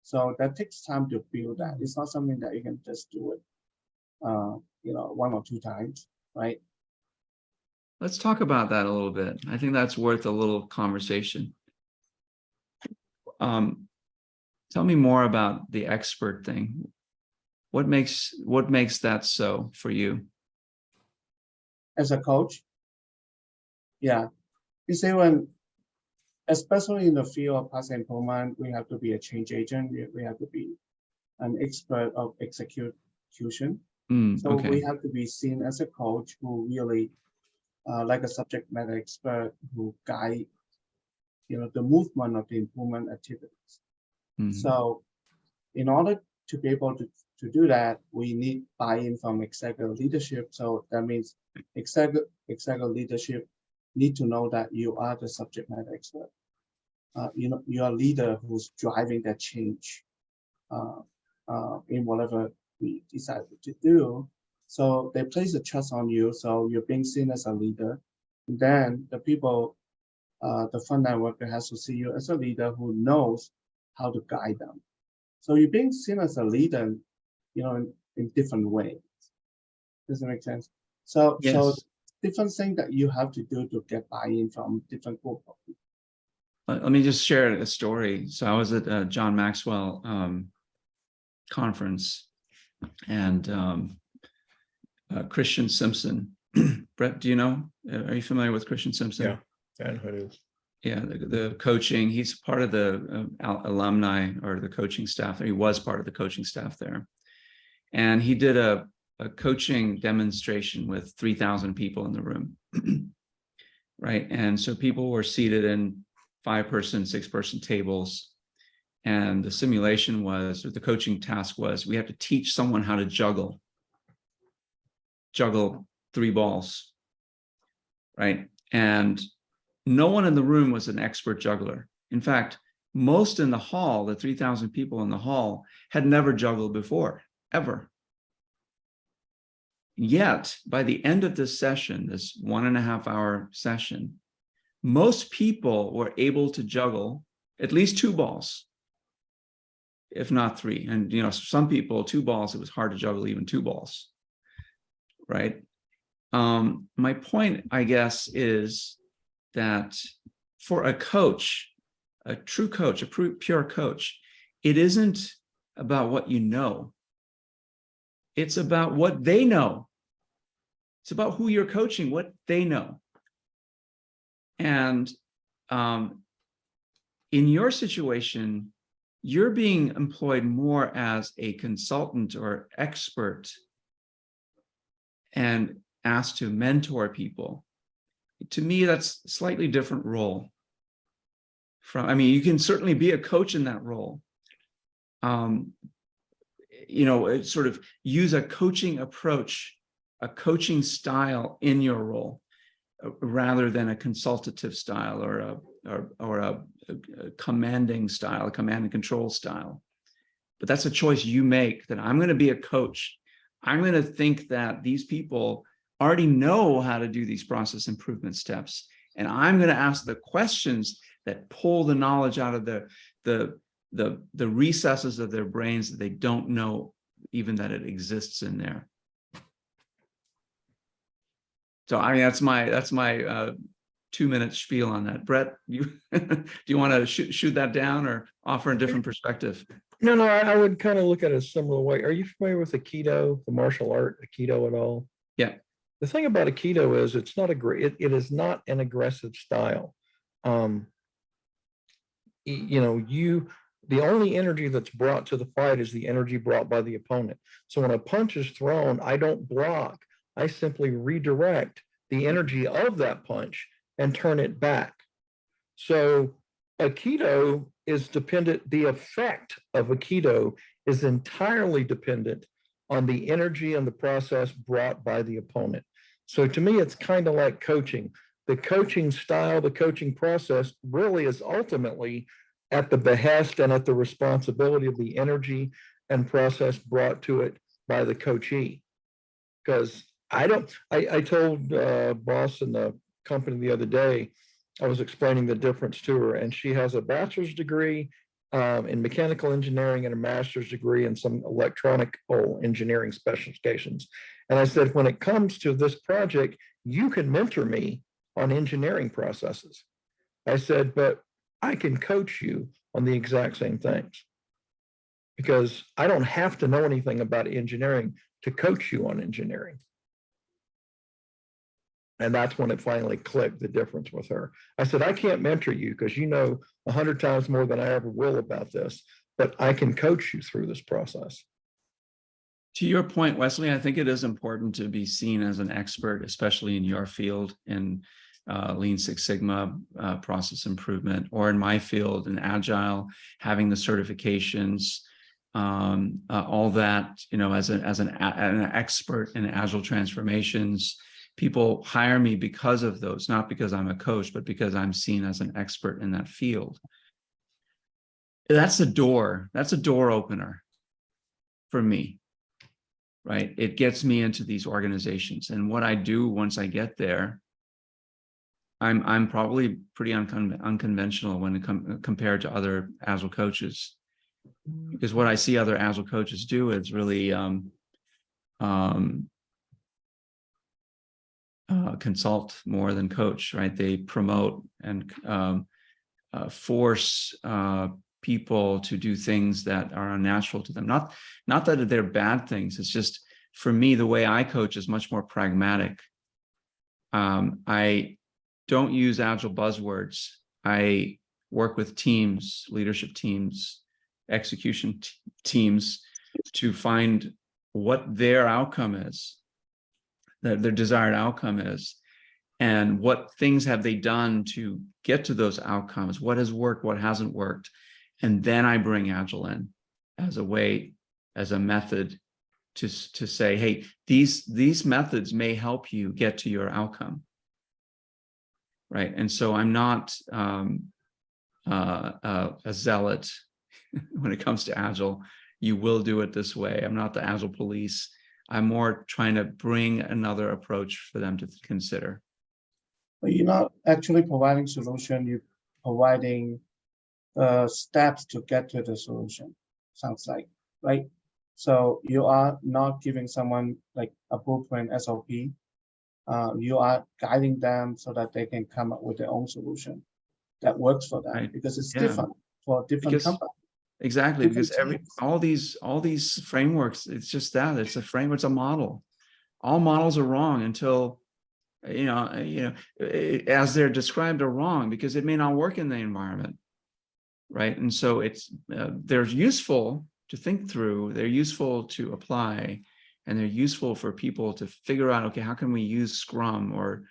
So that takes time to build that. It's not something that you can just do it, one or two times, right?
let's talk about that a little bit. I think that's worth a little conversation. Tell me more about the expert thing. What makes that so for you?
As a coach, yeah, you see especially in the field of process improvement, we have to be a change agent. We have to be an expert of execution. So
Okay.
we have to be seen as a coach who really, like a subject matter expert who guide, the movement of the improvement activities. So in order to be able to do that, we need buy-in from executive leadership. So that means executive leadership need to know that you are the subject matter expert. You're a leader who's driving that change in whatever we decide to do. So they place a trust on you. So you're being seen as a leader. Then the people, the frontline worker has to see you as a leader who knows how to guide them. So you're being seen as a leader, in different ways. Does that make sense? So different things that you have to do to get buy-in from different group of people.
Let me just share a story. So I was at a John Maxwell conference, and Christian Simpson. Brett, do you know? Are you familiar with Christian Simpson?
Yeah, and who is?
Yeah, the coaching. He's part of the alumni or the coaching staff. He was part of the coaching staff there, and he did a coaching demonstration with 3,000 people in the room, right? And so people were seated in 5-person, 6-person tables, and the simulation was, or the coaching task was, we have to teach someone how to juggle 3 balls, right? And no one in the room was an expert juggler. In fact, most in the hall, the 3,000 people in the hall, had never juggled before, ever. Yet, by the end of this session, this 1.5-hour session, most people were able to juggle at least 2 balls, if not 3. And, some people, 2 balls, it was hard to juggle even 2 balls, right? My point, I guess, is that for a coach, a true coach, a pure coach, it isn't about what you know. It's about what they know. It's about who you're coaching, what they know. And in your situation, you're being employed more as a consultant or expert and asked to mentor people. To me, that's a slightly different role. You can certainly be a coach in that role. sort of use a coaching approach, a coaching style in your role, rather than a consultative style or a commanding style, a command and control style. But that's a choice you make, that I'm going to be a coach. I'm going to think that these people already know how to do these process improvement steps. And I'm going to ask the questions that pull the knowledge out of the recesses of their brains that they don't know even that it exists in there. So I mean, that's my 2-minute spiel on that. Brett, do you want to shoot that down or offer a different perspective?
No, I would kind of look at it a similar way. Are you familiar with Aikido, the martial art, Aikido at all?
Yeah.
The thing about Aikido is it's not it is not an aggressive style. The only energy that's brought to the fight is the energy brought by the opponent. So when a punch is thrown, I don't block. I simply redirect the energy of that punch and turn it back. So Aikido is dependent, the effect of Aikido is entirely dependent on the energy and the process brought by the opponent. So to me, it's kind of like coaching. The coaching style, the coaching process really is ultimately at the behest and at the responsibility of the energy and process brought to it by the coachee. Because I told boss in the company the other day, I was explaining the difference to her, and she has a bachelor's degree in mechanical engineering and a master's degree in some electronical engineering specifications. And I said, when it comes to this project, you can mentor me on engineering processes. I said, but I can coach you on the exact same things, because I don't have to know anything about engineering to coach you on engineering. And that's when it finally clicked, the difference with her. I said, I can't mentor you because you know 100 times more than I ever will about this, but I can coach you through this process.
To your point, Wesley, I think it is important to be seen as an expert, especially in your field in Lean Six Sigma process improvement, or in my field in Agile, having the certifications, all that, as an expert in Agile transformations. People hire me because of those, not because I'm a coach, but because I'm seen as an expert in that field. That's a door opener for me, right? It gets me into these organizations. And what I do once I get there, I'm probably pretty unconventional when it compared to other Agile coaches, because what I see other Agile coaches do is really consult more than coach, right? They promote and force people to do things that are unnatural to them. Not that they're bad things. It's just, for me, the way I coach is much more pragmatic. I don't use Agile buzzwords. I work with teams, leadership teams, execution teams, to find what their outcome is, their desired outcome is, and what things have they done to get to those outcomes, what has worked, what hasn't worked. And then I bring Agile in as a way, as a method to say, hey, these methods may help you get to your outcome, right? And so I'm not a zealot when it comes to Agile. You will do it this way. I'm not the Agile police. I'm more trying to bring another approach for them to consider.
But you're not actually providing solution, you're providing steps to get to the solution, sounds like, right? So you are not giving someone like a blueprint SOP. You are guiding them so that they can come up with their own solution that works for them,
Right.
because it's
Yeah.
different for different companies.
Exactly,
Different
because all these frameworks, it's just that, it's a framework, it's a model. All models are wrong until, as they're described, are wrong because it may not work in the environment, right? And so they're useful to think through, they're useful to apply, and they're useful for people to figure out, okay, how can we use Scrum or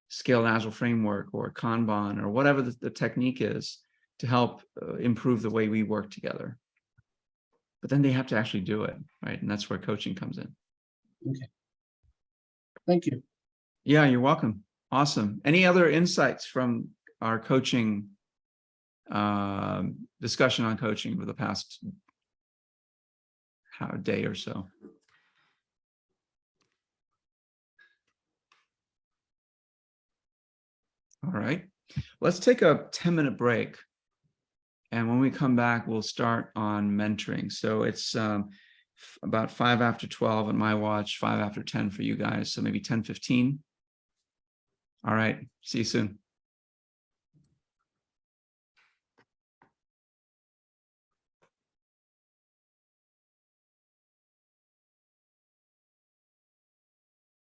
Scaled Agile Framework or Kanban or whatever the technique is to help improve the way we work together. but then they have to actually do it, right? And that's where coaching comes in.
Thank you.
Yeah, you're welcome. Awesome. Any other insights from our coaching discussion on coaching over the past day or so? All right, let's take a 10-minute break. And when we come back, we'll start on mentoring. So it's about 5 after 12 on my watch, 5 after 10 for you guys. So maybe 10:15. All right, see you soon.